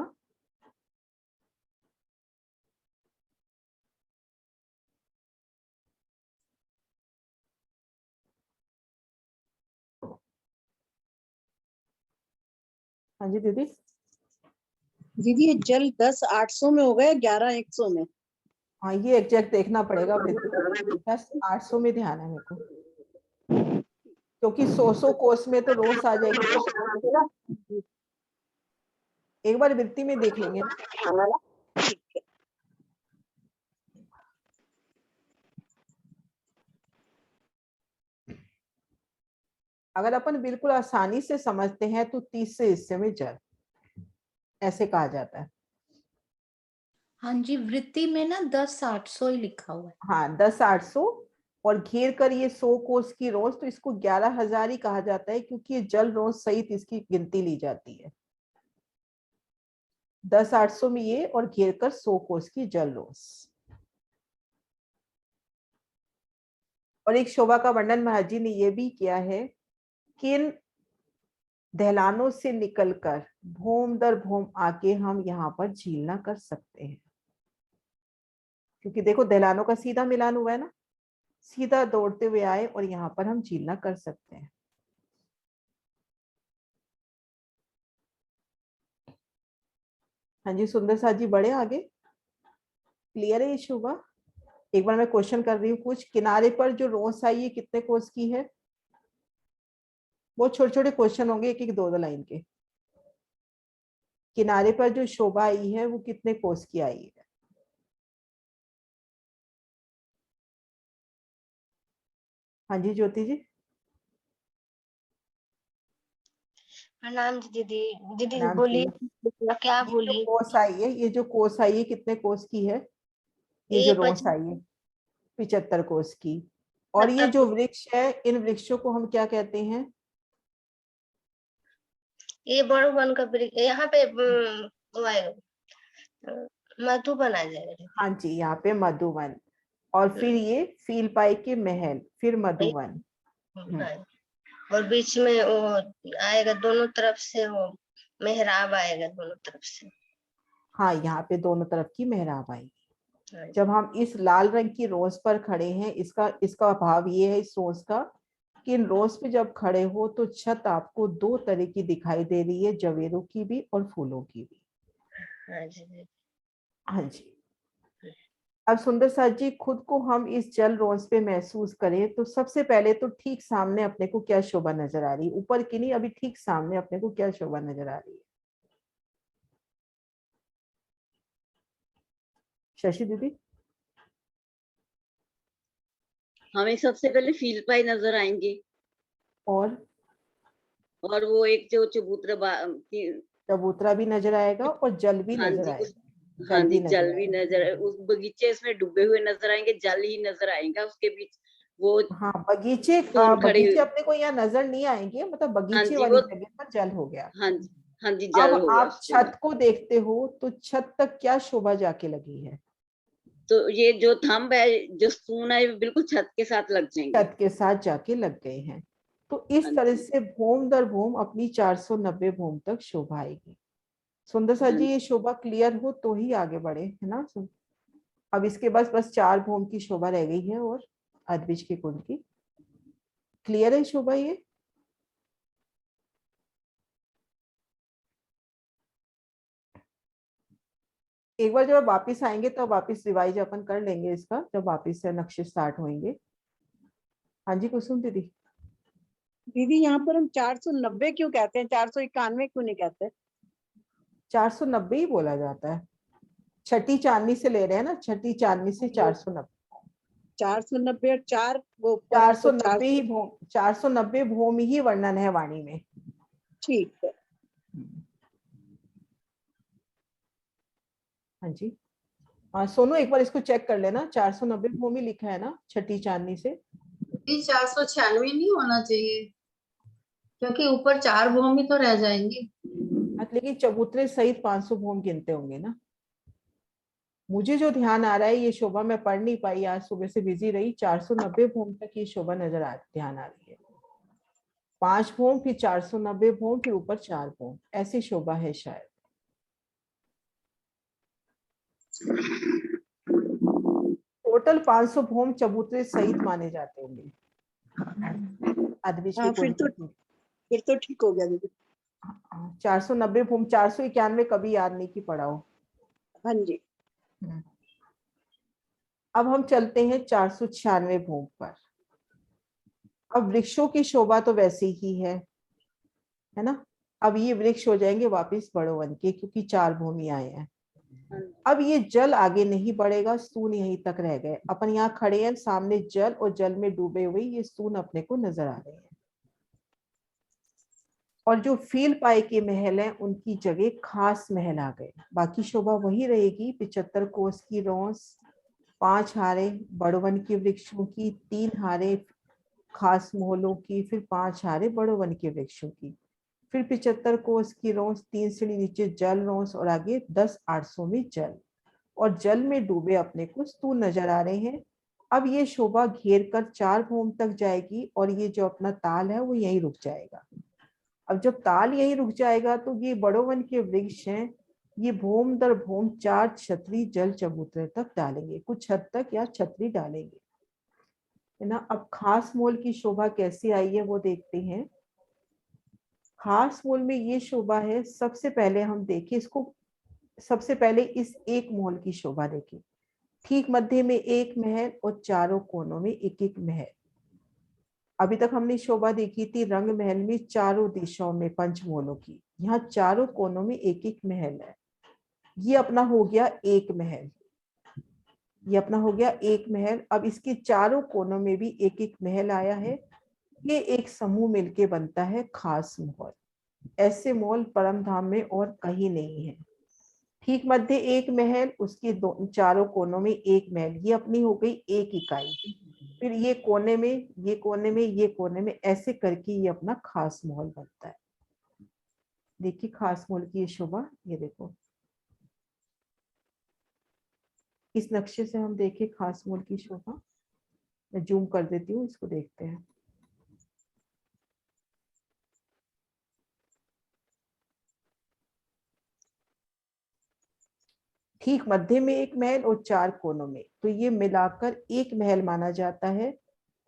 हाँ जी दीदी। दीदी ये जल 10,800 में हो गया, 11,100 में? हाँ ये एग्जैक्ट देखना पड़ेगा, 10,800 में ध्यान है मेरे को, क्योंकि 100 कोस में तो रोज आ जाएगी। एक बार वृत्ति में देख लेंगे ना। अगर अपन बिल्कुल आसानी से समझते हैं तो 30 से हिस्से में जल ऐसे कहा जाता है। हाँ जी, वृत्ति में ना 10,800 ही लिखा हुआ है। हाँ 10,800 और घेर कर ये 100 कोस की रोज, तो इसको 11,000 ही कहा जाता है, क्योंकि ये जल रोज सहित इसकी गिनती ली जाती है। 10,800 में ये और घेर कर 100 कोस की जल रोज। और एक शोभा का वर्णन महाराज जी ने ये भी किया है कि इन दहलानों से निकलकर भोम दर भोम आके हम यहाँ पर झीलना कर सकते हैं, क्योंकि देखो दहलानों का सीधा मिलान हुआ है ना, सीधा दौड़ते हुए आए और यहाँ पर हम झीलना कर सकते हैं। हाँ जी सुंदर सा जी, बड़े आगे क्लियर है ये शोभा? एक बार मैं क्वेश्चन कर रही हूँ कुछ। किनारे पर जो रोस आई है कितने कोस की है? वो छोटे छोटे क्वेश्चन होंगे, एक एक दो दो लाइन के। किनारे पर जो शोभा आई है वो कितने कोस की आई है? हाँ जी ज्योति जी। प्रणाम दीदी। दीदी नाम बोलिए, जी। क्या ये जो बोलिए? कोस आई है, ये जो कोस आई है कितने कोस की है? ये जो रोस आई है 75 कोस की। और ये जो वृक्ष है, इन वृक्षों को हम क्या कहते हैं? ये बड़ो वन का वृक्ष, यहाँ पे मधुबन आ जाएगा। हाँ जी यहाँ पे मधुवन, और फिर ये फीलपाई के महल, फिर मधुवन। और बीच में वो आएगा, दोनों तरफ से वो मेहराब आएगा, दोनों तरफ से। हाँ यहाँ पे दोनों तरफ की मेहराब आएगी। जब हम इस लाल रंग की रोज पर खड़े हैं, इसका भाव ये है इस रोज का कि इन रोज पे जब खड़े हो तो छत आपको दो तरह की दिखाई दे रही है, जवेरों की भी और फूलों की भी। हाँ जी। अब सुंदर साथ जी, खुद को हम इस जल रोज पे महसूस करें तो सबसे पहले तो ठीक सामने अपने को क्या शोभा नजर आ रही है? ऊपर की नहीं, अभी ठीक सामने अपने को क्या शोभा नजर आ रही है? शशि दीदी। हमें सबसे पहले फील पाई नजर आएंगे, और वो एक जो चबूतरा भी नजर आएगा और जल भी नजर आएगा। हाँ जी, जल भी नजर, उस बगीचे इसमें डूबे हुए नजर आएंगे, जल ही नजर आएगा उसके बीच वो। हाँ बगीचे अपने को यहाँ नजर नहीं आएंगे, मतलब बगीचे वाली जगह पर जल हो गया। हाँ जी जल अब हो गया। आप छत को देखते हो तो छत तक क्या शोभा जाके लगी है? तो ये जो थंब है, जो स्तून है, बिल्कुल छत के साथ लग जाएंगे, छत के साथ जाके लग गए हैं। तो इस तरह से भूम दर भूम अपनी 490 भूम तक शोभा आएगी। सुंदर सा जी ये शोभा क्लियर हो तो ही आगे बढ़े, है ना? अब इसके बस 4 भूम की शोभा रह गई है और अद्विज के कुंड की। क्लियर है शोभा ये? एक बार जब वापिस आएंगे तो वापिस रिवाइज अपन कर लेंगे इसका, जब वापिस से नक्शे स्टार्ट होंगे। हाँ जी कुसुम दीदी। दीदी यहाँ पर हम 490 क्यों कहते हैं, 491 क्यों नहीं कहते? 490 ही बोला जाता है, छठी चांदनी से ले रहे हैं ना, छठी चांदनी से 490। 490 और 4 वो 490 ही 490 भूमि ही वर्णन है वाणी में। ठीक है। हाँ जी। हाँ सोनू, एक बार इसको चेक कर लेना, 490 भूमि लिखा है ना छठी चांदनी से। ये 496 नहीं होना चाहिए, क्योंकि ऊपर 4 भूमि तो रह जाएंगी। लेकिन चबूतरे सहित 500 भूमि गिनते होंगे ना। मुझे जो ध्यान आ रहा है, ये शोभा मैं पढ़ नहीं पाई, आज सुबह से बिजी रही, 490 भूमि तक ये शोभा ध्यान आ रही है। 5 भूमि, फिर 490 भूमि, फिर ऊपर 4 भूमि, ऐसी शोभा है शायद। टोटल 500 भूमि चबूतरे सहित माने जाते होंगे अदबिश के हाँ, कुंड के। फिर तो ठीक हो गया दीदी। 490 भूमि, 491 कभी याद नहीं की पढ़ाओ। हाँ जी। अब हम चलते हैं 496 भूमि पर। अब वृक्षों की शोभा तो वैसे ही है ना। अब ये वृक्ष हो जाएंगे वापिस बड़ोवन के, क्योंकि 4 भूमि आए हैं। अब ये जल आगे नहीं बढ़ेगा, स्तून यहीं तक रह गए। अपन यहाँ खड़े हैं, सामने जल और जल में डूबे हुए ये स्तून अपने को नजर आ रहे हैं। और जो फील पाए के महल हैं, उनकी जगह खास महल आ गए। बाकी शोभा वही रहेगी, 75 कोस की रोंस, 5 हारे बड़ोवन के वृक्षों की, 3 हारे खास महलों की, फिर 5 हारे बड़ोवन के वृक्षों की, फिर 75 कोस की रोंस, 3 सीढ़ी नीचे जल रोंस, और आगे 10,800 में जल, और जल में डूबे अपने को स्तून नजर आ रहे हैं। अब ये शोभा घेर कर 4 भूमि तक जाएगी, और ये जो अपना ताल है वो यहीं रुक जाएगा। अब जब ताल यहीं रुक जाएगा तो ये बड़ोवन के वृक्ष हैं, ये भूम दर भूम 4 छतरी जल चबूतरे तक डालेंगे, कुछ हद तक या छतरी डालेंगे, है ना। अब खास मोल की शोभा कैसे आई है वो देखते हैं। खास मोल में ये शोभा है, सबसे पहले हम देखें इसको, सबसे पहले इस एक मोल की शोभा देखें। ठीक मध्य में एक महल और चारों कोनों में एक एक महल। अभी तक हमने शोभा देखी थी रंग महल में चारों दिशाओं में पंचमोलों की, यहाँ चारों कोनों में एक एक महल है। ये अपना हो गया एक महल, ये अपना हो गया एक महल। अब इसके चारों कोनों में भी एक एक महल आया है, ये एक समूह मिलके बनता है खास महल। ऐसे महल परम धाम में और कहीं नहीं है। ठीक मध्य एक महल, उसके चारों कोनों में एक महल, ये अपनी हो गई एक इकाई। फिर ये कोने में, ये कोने में, ये कोने में, ऐसे करके ये अपना खास महल बनता है। देखिए खास महल की ये शोभा, ये देखो इस नक्शे से हम देखें खास महल की शोभा। मैं जूम कर देती हूँ, इसको देखते हैं। ठीक मध्य में एक महल और 4 कोनों में, तो ये मिलाकर एक महल माना जाता है।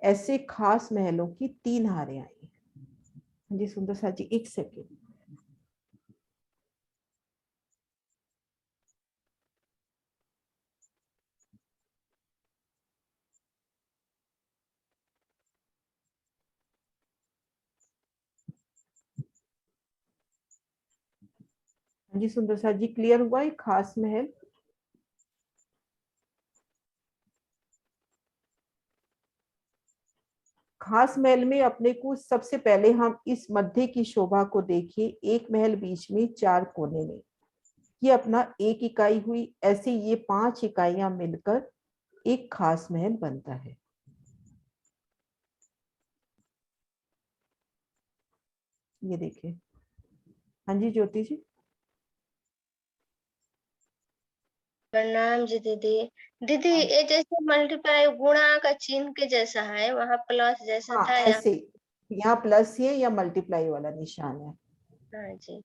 ऐसे खास महलों की 3 हारें आई हैं। जी सुंदर सा जी, एक सेकेंड। जी सुंदर सा जी, क्लियर हुआ एक खास महल। खास महल में अपने को सबसे पहले हम इस मध्य की शोभा को देखिए, एक महल बीच में 4 कोने में, ये अपना एक इकाई हुई। ऐसे ये 5 इकाइयां मिलकर एक खास महल बनता है। ये देखिए। हाँ जी ज्योति जी। प्रणाम जी दीदी। दीदी ये जैसे मल्टीप्लाई गुणा का चिन्ह के जैसा है, वहां प्लस जैसा हाँ था ऐसे, यहाँ प्लस है या मल्टीप्लाई वाला निशान है हाँ जी।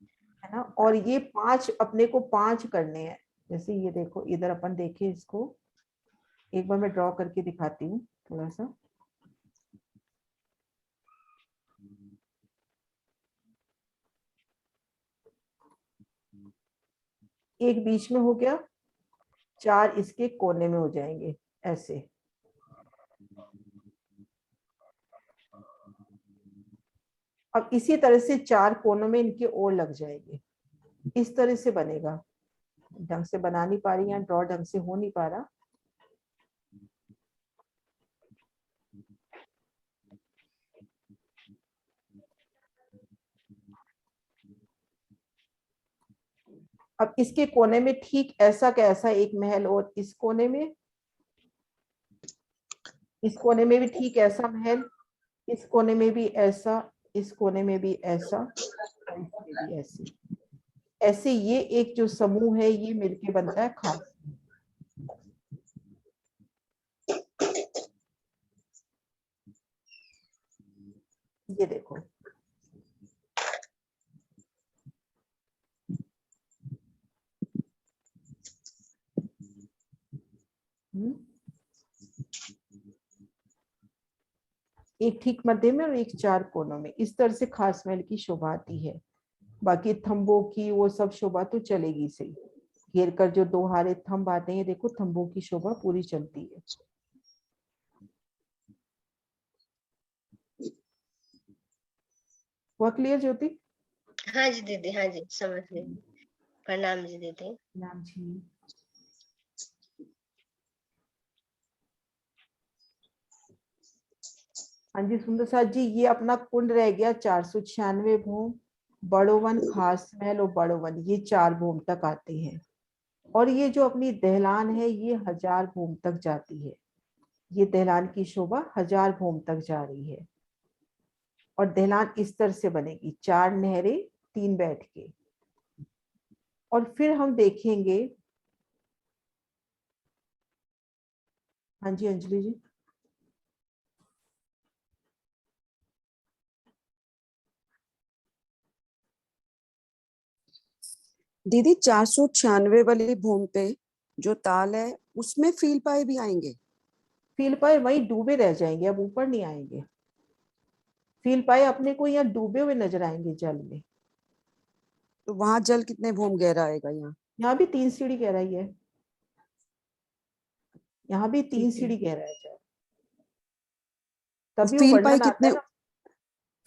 ना। और ये 5 अपने को 5 करने हैं। जैसे ये देखो, इधर अपन देखें इसको, एक बार मैं ड्रॉ करके दिखाती हूँ थोड़ा सा। एक बीच में हो गया, 4 इसके कोने में हो जाएंगे ऐसे। अब इसी तरह से 4 कोनों में इनके और लग जाएंगे, इस तरह से बनेगा। ढंग से बना नहीं पा रही है, ड्रॉ ढंग से हो नहीं पा रहा। अब इसके कोने में ठीक ऐसा कैसा एक महल, और इस कोने में, इस कोने में भी ठीक ऐसा महल, इस कोने में भी ऐसा, इस कोने में भी ऐसा, और इसमें भी ऐसे। ऐसे ये एक जो समूह है ये मिलके बनता है खास। ये देखो, एक ठीक मध्य में और एक 4 कोनों में। इस तरह से खास महल की शोभा आती है। बाकी थंबों की वो सब शोभा तो चलेगी सही, घेर कर जो 2 हारे थंब आते हैं, देखो थंबों की शोभा पूरी चलती है। हुआ क्लियर ज्योति? हाँ जी दीदी, हाँ जी समझ गई। प्रणाम जी दीदी। नाम जी। हाँ जी सुंदर साथ जी, ये अपना कुंड रह गया 496 भूम, बड़ोवन, खास महल और बड़ोवन, ये 4 भूम तक आते हैं। और ये जो अपनी दहलान है ये 1000 भूम तक जाती है। ये दहलान की शोभा 1000 भूम तक जा रही है। और दहलान इस तरह से बनेगी, 4 नहरें 3 बैठ के। और फिर हम देखेंगे, हाँ जी अंजलि जी। दीदी 496 वाली भूमि पे जो ताल है उसमें फील पाए भी आएंगे? फील पाए वहीं डूबे रह जाएंगे, अब ऊपर नहीं आएंगे। फील पाए अपने को यहाँ डूबे हुए नजर आएंगे जल में। तो वहां जल कितने भूम गहरा आएगा? यहाँ भी 3 सीढ़ी गहराई है, यहाँ भी 3 सीढ़ी गहरा है जल। तभी वो फील पाए वर्णन आता कितने, है ना।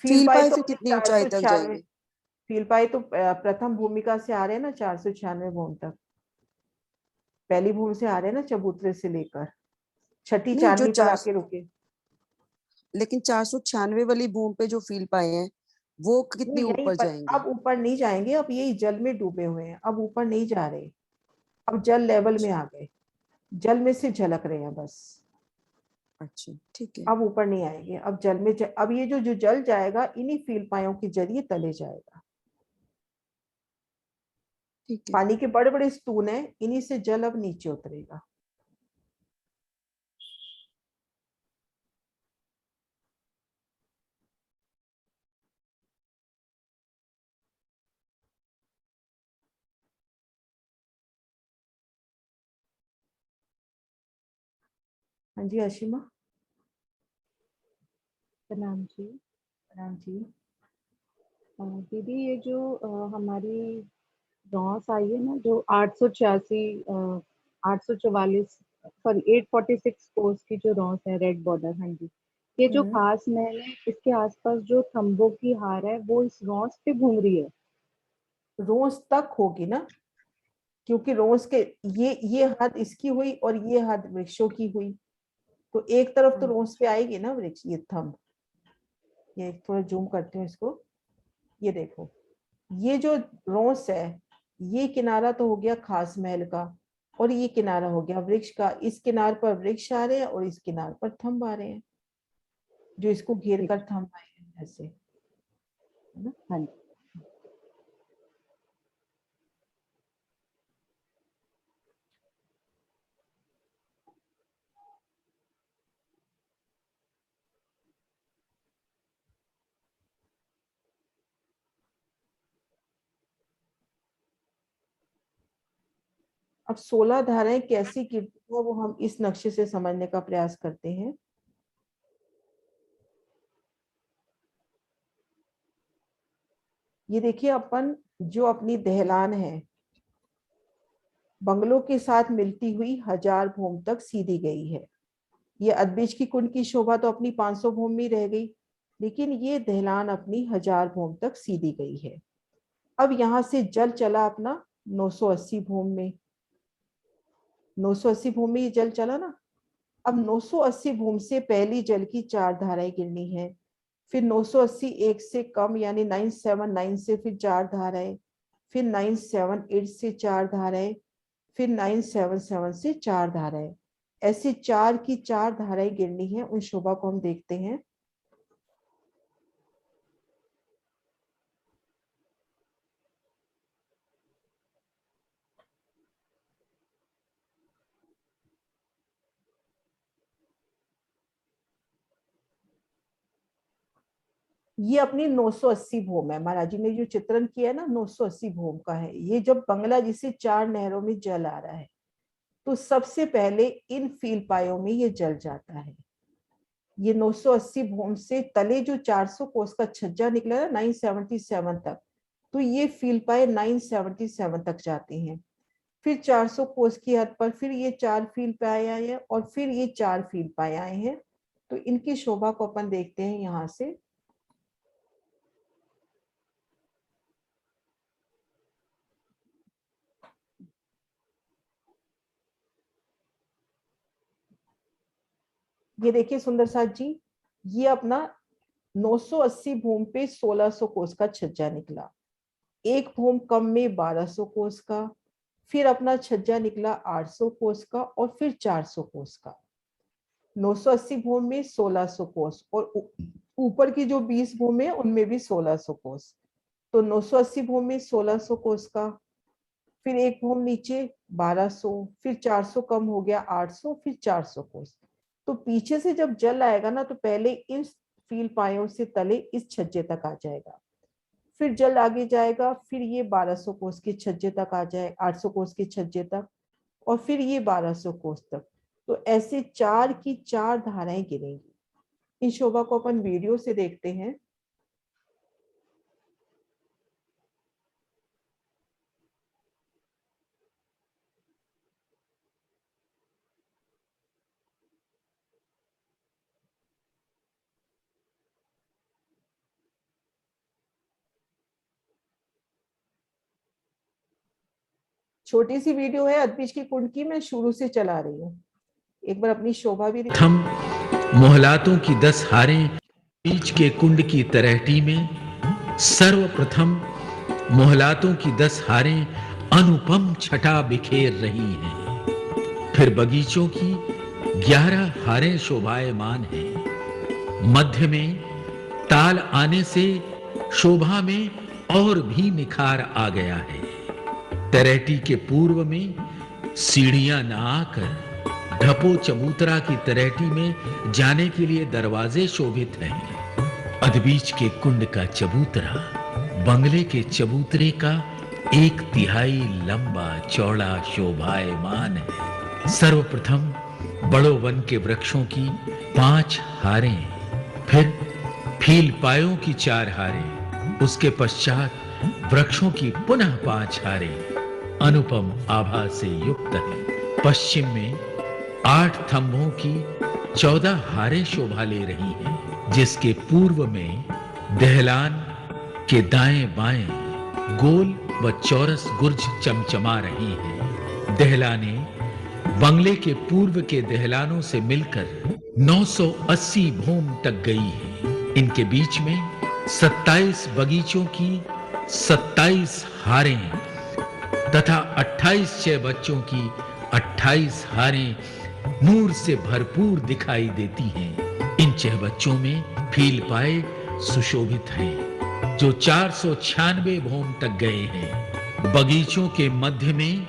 फील पाए तो फिर कितनी ऊंचाई तक 496, जाएंगे? फील पाए तो प्रथम भूमिका से आ रहे हैं ना 496 भूम तक। पहली भूमि से आ रहे हैं ना, चबूतरे से लेकर छठी नहीं, जो चांदनी पर 4, आके रुके। लेकिन 496 वाली भूमि पे जो फील पाए हैं वो वो कितनी यहीं ऊपर पर, जाएंगे? अब ऊपर नहीं जाएंगे, अब यही जल में डूबे हुए हैं, अब ऊपर नहीं जा रहे। अब जल लेवल में आ गए, जल में से झलक रहे हैं बस। अच्छा ठीक है। अब ऊपर नहीं आएंगे, अब जल में अब ये जो जल जाएगा इन्हीं फील पायों के जरिए तले जाएगा। ठीक है। पानी के बड़े बड़े स्तून है, इन्हीं से जल अब नीचे उतरेगा। हाँ जी अशिमा। प्रणाम जी। प्रणाम जी। दीदी ये जो हमारी रॉस आई है ना, जो 886 844, सॉरी 846 कोर्स की जो रॉस है, रेड बॉर्डर, हाँ जी, ये जो खास महल है इसके आसपास जो थंबों की हार है वो इस रॉस पे घूम रही है। रोज तक होगी ना, क्योंकि रोज के ये हद इसकी हुई और ये हद वृक्षों की हुई, तो एक तरफ तो रोज पे आएगी ना वृक्ष, ये थंब। ये थोड़ा जूम करते हैं इसको, ये देखो, ये जो रोस है ये किनारा तो हो गया खास महल का, और ये किनारा हो गया वृक्ष का। इस किनार पर वृक्ष आ रहे हैं और इस किनार पर थंब आ रहे हैं, जो इसको घेर कर थंब आए हैं ऐसे, है ना। हाँ जी। अब 16 धाराएं कैसी गिरती हो वो हम इस नक्शे से समझने का प्रयास करते हैं। ये देखिए, अपन जो अपनी दहलान है बंगलों के साथ मिलती हुई 1000 भूम तक सीधी गई है। ये अदबीज की कुंड की शोभा तो अपनी 500 भूम में रह गई, लेकिन ये दहलान अपनी 1000 भूम तक सीधी गई है। अब यहां से जल चला अपना 980 भूम में, 980 भूम में ये जल चला ना। अब 980 भूम से पहली जल की 4 धाराएं गिरनी है, फिर 980 एक से कम यानी 979 से फिर 4 धाराएं, फिर 978 से 4 धाराएं, फिर 977 से 4 धाराएं। ऐसे 4 की 4 धाराएं गिरनी है। उन शोभा को हम देखते हैं। ये अपनी 980 भूम है। महाराज जी ने जो चित्रण किया है ना, 980 भूम का है। ये जब बंगला जिसे 4 नहरों में जल आ रहा है, तो सबसे पहले इन फील पायों में ये जल जाता है। ये 980 भूम से तले जो 400 कोस का छज्जा निकला ना 977 तक, तो ये फील पाए 977 तक जाते हैं। फिर 400 कोस की हद पर फिर ये 4 फील पाए आए हैं और फिर ये 4 फील पाए आए हैं। तो इनकी शोभा को अपन देखते हैं यहाँ से। ये देखिए सुंदर साथ जी, ये अपना 980 भूम पे 1600 कोस का छज्जा निकला। एक भूम कम में 1200 कोस का, फिर अपना छज्जा निकला 800 कोस का और फिर 400 कोस का। 980 भूम में 1600 कोस और ऊपर की जो 20 भूम है उनमें भी 1600 कोस। तो 980 भूम में 1600 कोस का, फिर एक भूम नीचे 1200, फिर 400 कम हो गया 800, फिर 400 कोस। तो पीछे से जब जल आएगा ना, तो पहले इन फील पायों से तले इस छज्जे तक आ जाएगा, फिर जल आगे जाएगा, फिर ये 1200 कोस के छज्जे तक आ जाए, 800 कोस के छज्जे तक, और फिर ये 1200 कोस तक। तो ऐसे 4 की 4 धाराएं गिरेंगी। इन शोभा को अपन वीडियो से देखते हैं। छोटी सी वीडियो है अदबीज की कुंड की, मैं शुरू से चला रही हूँ। एक बार अपनी शोभा भी प्रथम मोहलातों की 10 हारें बीच के कुंड की तलहटी में, सर्वप्रथम मोहलातों की 10 हारें अनुपम छटा बिखेर रही हैं। फिर बगीचों की 11 हारें शोभायमान हैं। मध्य में ताल आने से शोभा में और भी निखार आ गया है। तलहटी के पूर्व में सीढ़ियां न आकर ढपो चबूतरा की तलहटी में जाने के लिए दरवाजे शोभित हैं। अदबीच के कुंड का चबूतरा बंगले के चबूतरे का 1/3 लंबा चौड़ा शोभायमान है। सर्वप्रथम बड़ो वन के वृक्षों की 5 हारें, फिर फील पायों की 4 हारें, उसके पश्चात वृक्षों की पुनः 5 हारें अनुपम आभा से युक्त है। पश्चिम में 8 थंभों की 14 हारें शोभा ले रही हैं, जिसके पूर्व में दहलान के दाएं बाएं गोल व चौरस गुर्ज चमचमा रही हैं। दहलाने बंगले के पूर्व के दहलानों से मिलकर 980 भूम तक गई है। इनके बीच में 27 बगीचों की 27 हारें तथा 28 6 बच्चों की 28 हारें नूर से भरपूर दिखाई देती हैं। इन 6 बच्चों में फील पाए सुशोभित हैं, जो 496 भूम तक गए हैं। बगीचों के मध्य में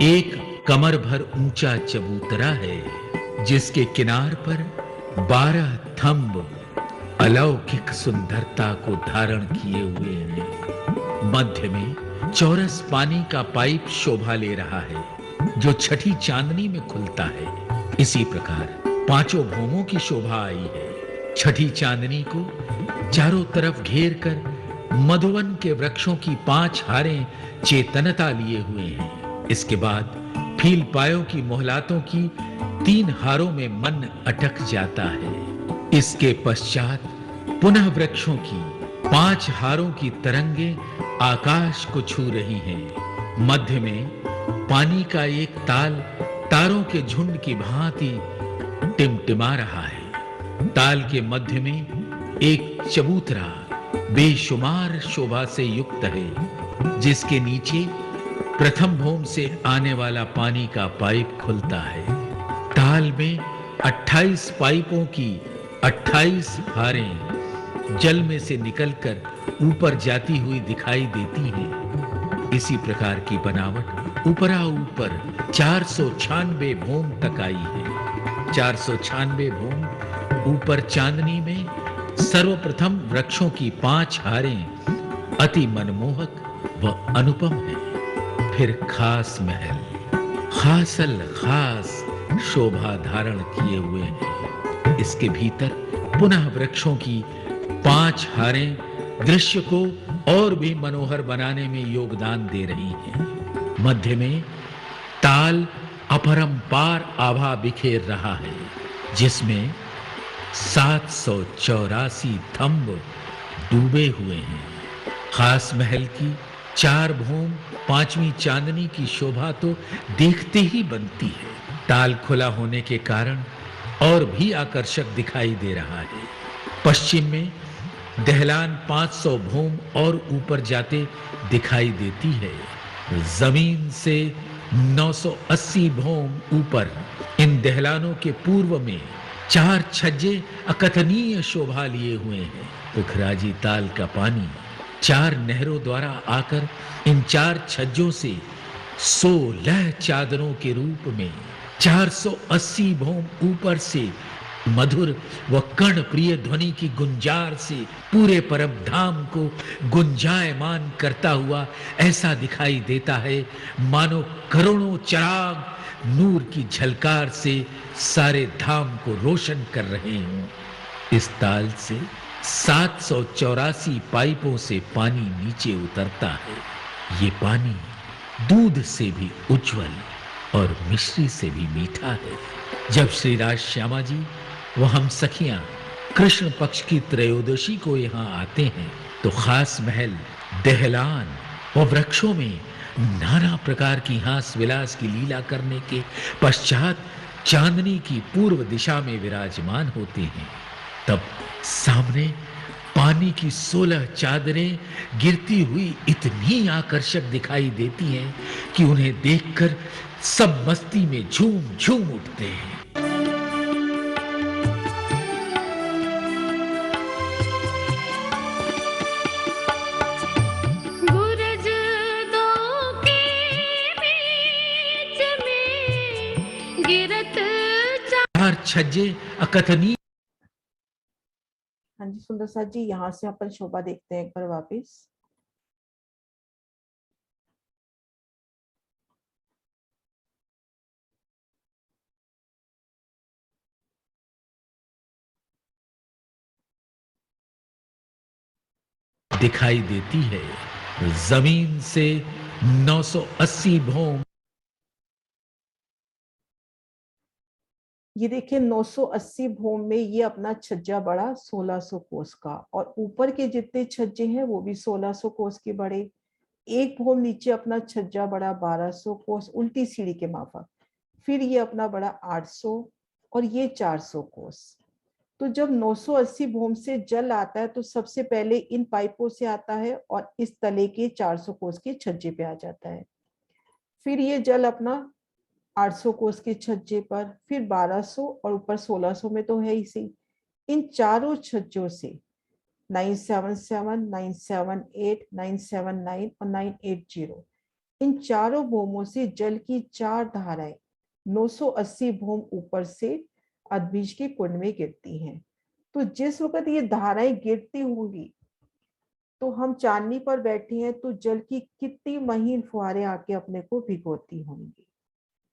एक कमर भर ऊंचा चबूतरा है, जिसके किनार पर 12 थंब अलौकिक सुंदरता को धारण किए हुए हैं। मध्य में चौरस पानी का पाइप शोभा ले रहा है, जो छठी चांदनी में खुलता है। इसी प्रकार 5 भूमों की शोभा आई है। छठी चांदनी को चारों तरफ घेर कर मधुवन के वृक्षों की 5 हारें चेतनता लिए हुए हैं। इसके बाद फील पायों की मोहलातों की 3 हारों में मन अटक जाता है। इसके पश्चात पुनः वृक्षों की 5 हारों की तरंगे आकाश को छू रही हैं। मध्य में पानी का एक ताल तारों के झुंड की भांति टिमटिमा रहा है। ताल के मध्य में एक चबूतरा बेशुमार शोभा से युक्त है, जिसके नीचे प्रथम भूम से आने वाला पानी का पाइप खुलता है। ताल में 28 पाइपों की 28 हारें जल में से निकलकर ऊपर जाती हुई दिखाई देती हैं। इसी प्रकार की बनावट ऊपरा ऊपर 496 भूम तक आई है। 496 भूम ऊपर चांदनी में सर्वप्रथम वृक्षों की 5 हारें अति मनमोहक व अनुपम है। फिर खास महल खासल खास शोभा धारण किए हुए हैं। इसके भीतर पुनः वृक्षों की 5 हारें दृश्य को और भी मनोहर बनाने में योगदान दे रही हैं। मध्य में ताल अपरंपार आभा बिखेर रहा है, जिसमें 784 थंब डूबे हुए हैं। खास महल की 4 भूम 5वीं चांदनी की शोभा तो देखते ही बनती है। ताल खुला होने के कारण और भी आकर्षक दिखाई दे रहा है। पश्चिम में दहलान 500 भूम और ऊपर जाते दिखाई देती है। जमीन से 980 भूम ऊपर इन दहलानों के पूर्व में 4 छज्जे अकथनीय शोभा लिए हुए हैं। पुखराजी ताल का पानी 4 नहरों द्वारा आकर इन 4 छज्जों से 16 चादरों के रूप में 480 भूम ऊपर से मधुर व कर्ण प्रिय ध्वनि की गुंजार से पूरे परम धाम को गुंजायमान करता हुआ ऐसा दिखाई देता है मानो करोड़ों चिराग नूर की झलकार से सारे धाम को रोशन कर रहे हों। इस ताल से 784 पाइपों से पानी नीचे उतरता है। ये पानी दूध से भी उज्जवल और मिश्री से भी मीठा है। जब श्री राज श्यामा जी वो हम सखियां कृष्ण पक्ष की त्रयोदशी को यहाँ आते हैं तो खास महल दहलान व वृक्षों में नाना प्रकार की हास विलास की लीला करने के पश्चात चांदनी की पूर्व दिशा में विराजमान होते हैं। तब सामने पानी की 16 चादरें गिरती हुई इतनी आकर्षक दिखाई देती हैं कि उन्हें देखकर सब मस्ती में झूम झूम उठते हैं। छज्जे अकथनीय। हाँ जी सुंदर साथ जी, यहाँ से अपन शोभा देखते हैं एक बार वापिस। दिखाई देती है जमीन से 980 भूम। ये देखिए 980 भूम में ये अपना छज्जा बड़ा 1600 कोस का, और ऊपर के जितने छज्जे हैं वो भी 1600 कोस के बड़े। एक भूम नीचे अपना छज्जा बड़ा 1200 कोस उल्टी सीढ़ी के माफक। फिर ये अपना बड़ा 800 और ये 400 कोस। तो जब 980 भूम से जल आता है तो सबसे पहले इन पाइपों से आता है और इस तले के 400 कोस के छज्जे पे आ जाता है। फिर ये जल अपना 800 कोस के छज्जे पर, फिर 1200 और ऊपर 1600 में तो है इसी। इन चारों छज्जों से 977, 978, 979 और 980 इन चारों भूमों से जल की 4 धाराएं 980 भूम ऊपर से अदबीज के कुंड में गिरती हैं। तो जिस वक्त ये धाराएं गिरती होंगी तो हम चांदनी पर बैठे हैं तो जल की कितनी महीन फुहारें आके अपने को भिगोती होंगी।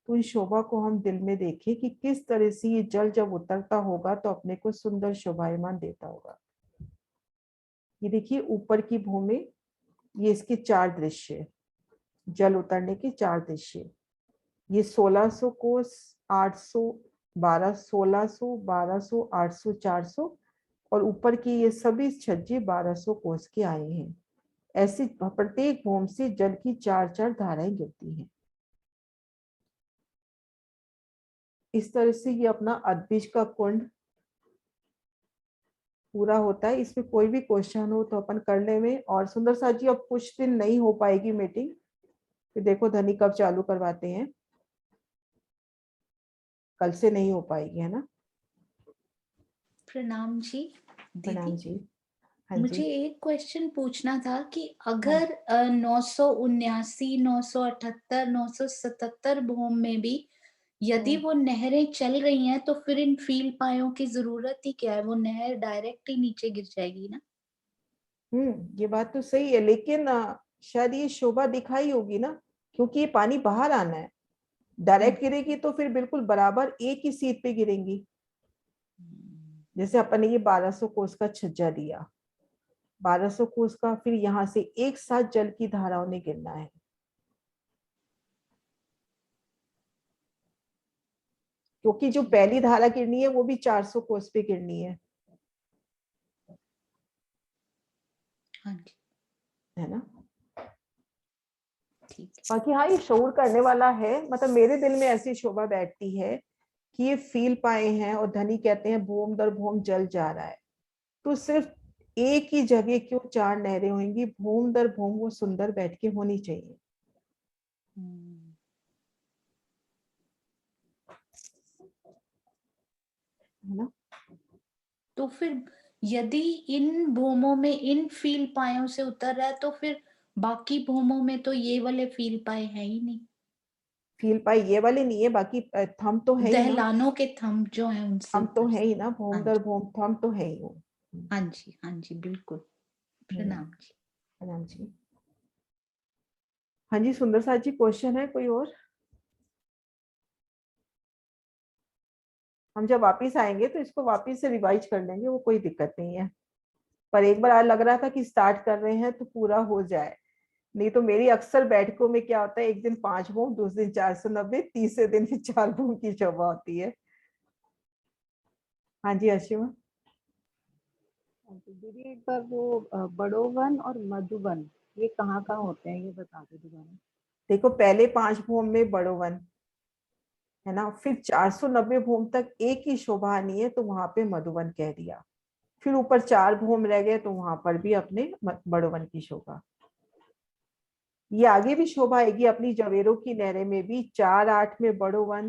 तो इस शोभा को हम दिल में देखें कि किस तरह से ये जल जब उतरता होगा तो अपने को सुंदर शोभायमान देता होगा। ये देखिए ऊपर की भूमि, ये इसके 4 दृश्य, जल उतरने के 4 दृश्य। ये 1600 कोस, 800, 12, 1600, 1200, 800, 400 और ऊपर की ये सभी छज्जे 1200 कोस के आए हैं। ऐसे प्रत्येक भूमि से जल की 4-4 धाराएं गिरती हैं। इस तरह से ये अपना अदबीज का कुंड पूरा होता है। इसमें कोई भी क्वेश्चन हो तो अपन कर ले में। और सुंदर साथ जी अब कुछ दिन नहीं हो पाएगी मीटिंग, फिर देखो धनी कब चालू करवाते हैं, कल से नहीं हो पाएगी, है ना। प्रणाम जी प्रणाम दीदी। जी। हाँ मुझे जी। एक क्वेश्चन पूछना था कि हाँ अगर 979, 978, 977 भूम में भी यदि वो नहरें चल रही हैं तो फिर इन फील पायों की जरूरत ही क्या है? वो नहर डायरेक्ट ही नीचे गिर जाएगी ना। ये बात तो सही है, लेकिन शायद ये शोभा दिखाई होगी ना, क्योंकि ये पानी बाहर आना है। डायरेक्ट गिरेगी तो फिर बिल्कुल बराबर एक ही सीट पे गिरेंगी। जैसे अपन ने ये 1200 कोस का छज्जा दिया, 1200 कोस का, फिर यहाँ से एक साथ जल की धाराओं ने गिरना है। क्योंकि जो पहली धारा गिरनी है वो भी 400 कोस पे गिरनी है। हाँ जी। है ना। ठीक है। बाकी हाँ, ये शऊर करने वाला है, मतलब मेरे दिल में ऐसी शोभा बैठती है कि ये फील पाए हैं और धनी कहते हैं भूम दर भूम जल जा रहा है, तो सिर्फ एक ही जगह क्यों 4 नहरें होंगी, भूम दर भूम वो सुंदर बैठ के होनी चाहिए। है ना। तो फिर यदि इन भूमों में इन फील पायों से उतर रहा है तो फिर बाकी भूमों में तो ये वाले फील पाए हैं ही नहीं। फील पाई ये वाले नहीं है, बाकी थम तो है ही ना। दहलानों के थंब जो हैं उनसे थम तो ऊपर है से। ही ना, भूम हाँ दर जी, भूम थम तो है ही वो। हाँ जी, हाँ जी, बिल्कुल। प्रणाम जी। प्रणाम जी। हाँ जी सुंदर साथ जी, क्वेश्चन है कोई और? हम जब वापिस आएंगे तो इसको वापिस से रिवाइज कर लेंगे, वो कोई दिक्कत नहीं है। पर एक बार लग रहा था कि स्टार्ट कर रहे हैं तो पूरा हो जाए, नहीं तो मेरी अक्सर बैठकों में क्या होता है, एक दिन 5 भूम, दूसरे दिन 490, तीसरे दिन फिर 4 भूम की शोभा होती है। हाँ जी अशिमा। दीदी एक बार वो बड़ोवन और मधुबन ये कहाँ कहाँ होते हैं, ये बता दो दोबारा। देखो पहले 5 भूम में बड़ोवन है ना, फिर 490 भूम तक एक ही शोभा आनी है तो वहां पे मधुबन कह दिया, फिर ऊपर 4 भूम रह गए तो वहां पर भी अपने बड़ोवन की शोभा। ये आगे भी शोभा आएगी अपनी जवेरों की नहरें में भी, 4, 8 में बड़ोवन,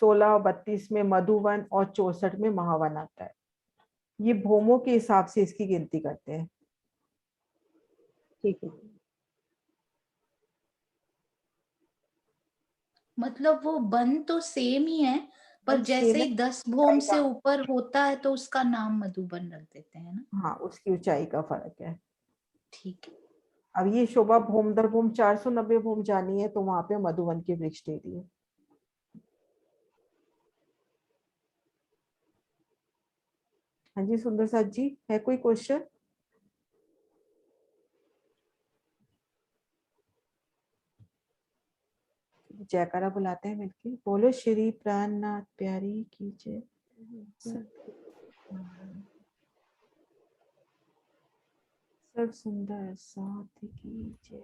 16 और 32 में मधुवन और 64 में महावन आता है। ये भूमों के हिसाब से इसकी गिनती करते हैं। ठीक है। मतलब वो बन तो सेम ही है, पर बन जैसे सेम है, ही 10 भूम से का, ऊपर होता है तो उसका नाम मधुबन रख देते हैं ना। हाँ उसकी ऊंचाई का फर्क है। ठीक है। अब ये शोभा भूम दर भूम 490 भूम जानी है तो वहां पे मधुवन के वृक्ष दे दिए। हाँ जी सुंदर साथ जी, है कोई क्वेश्चन? जयकारा बुलाते हैं मिलके, बोलो श्री प्राणनाथ प्यारी की जय। सब सुंदर साथ की जय।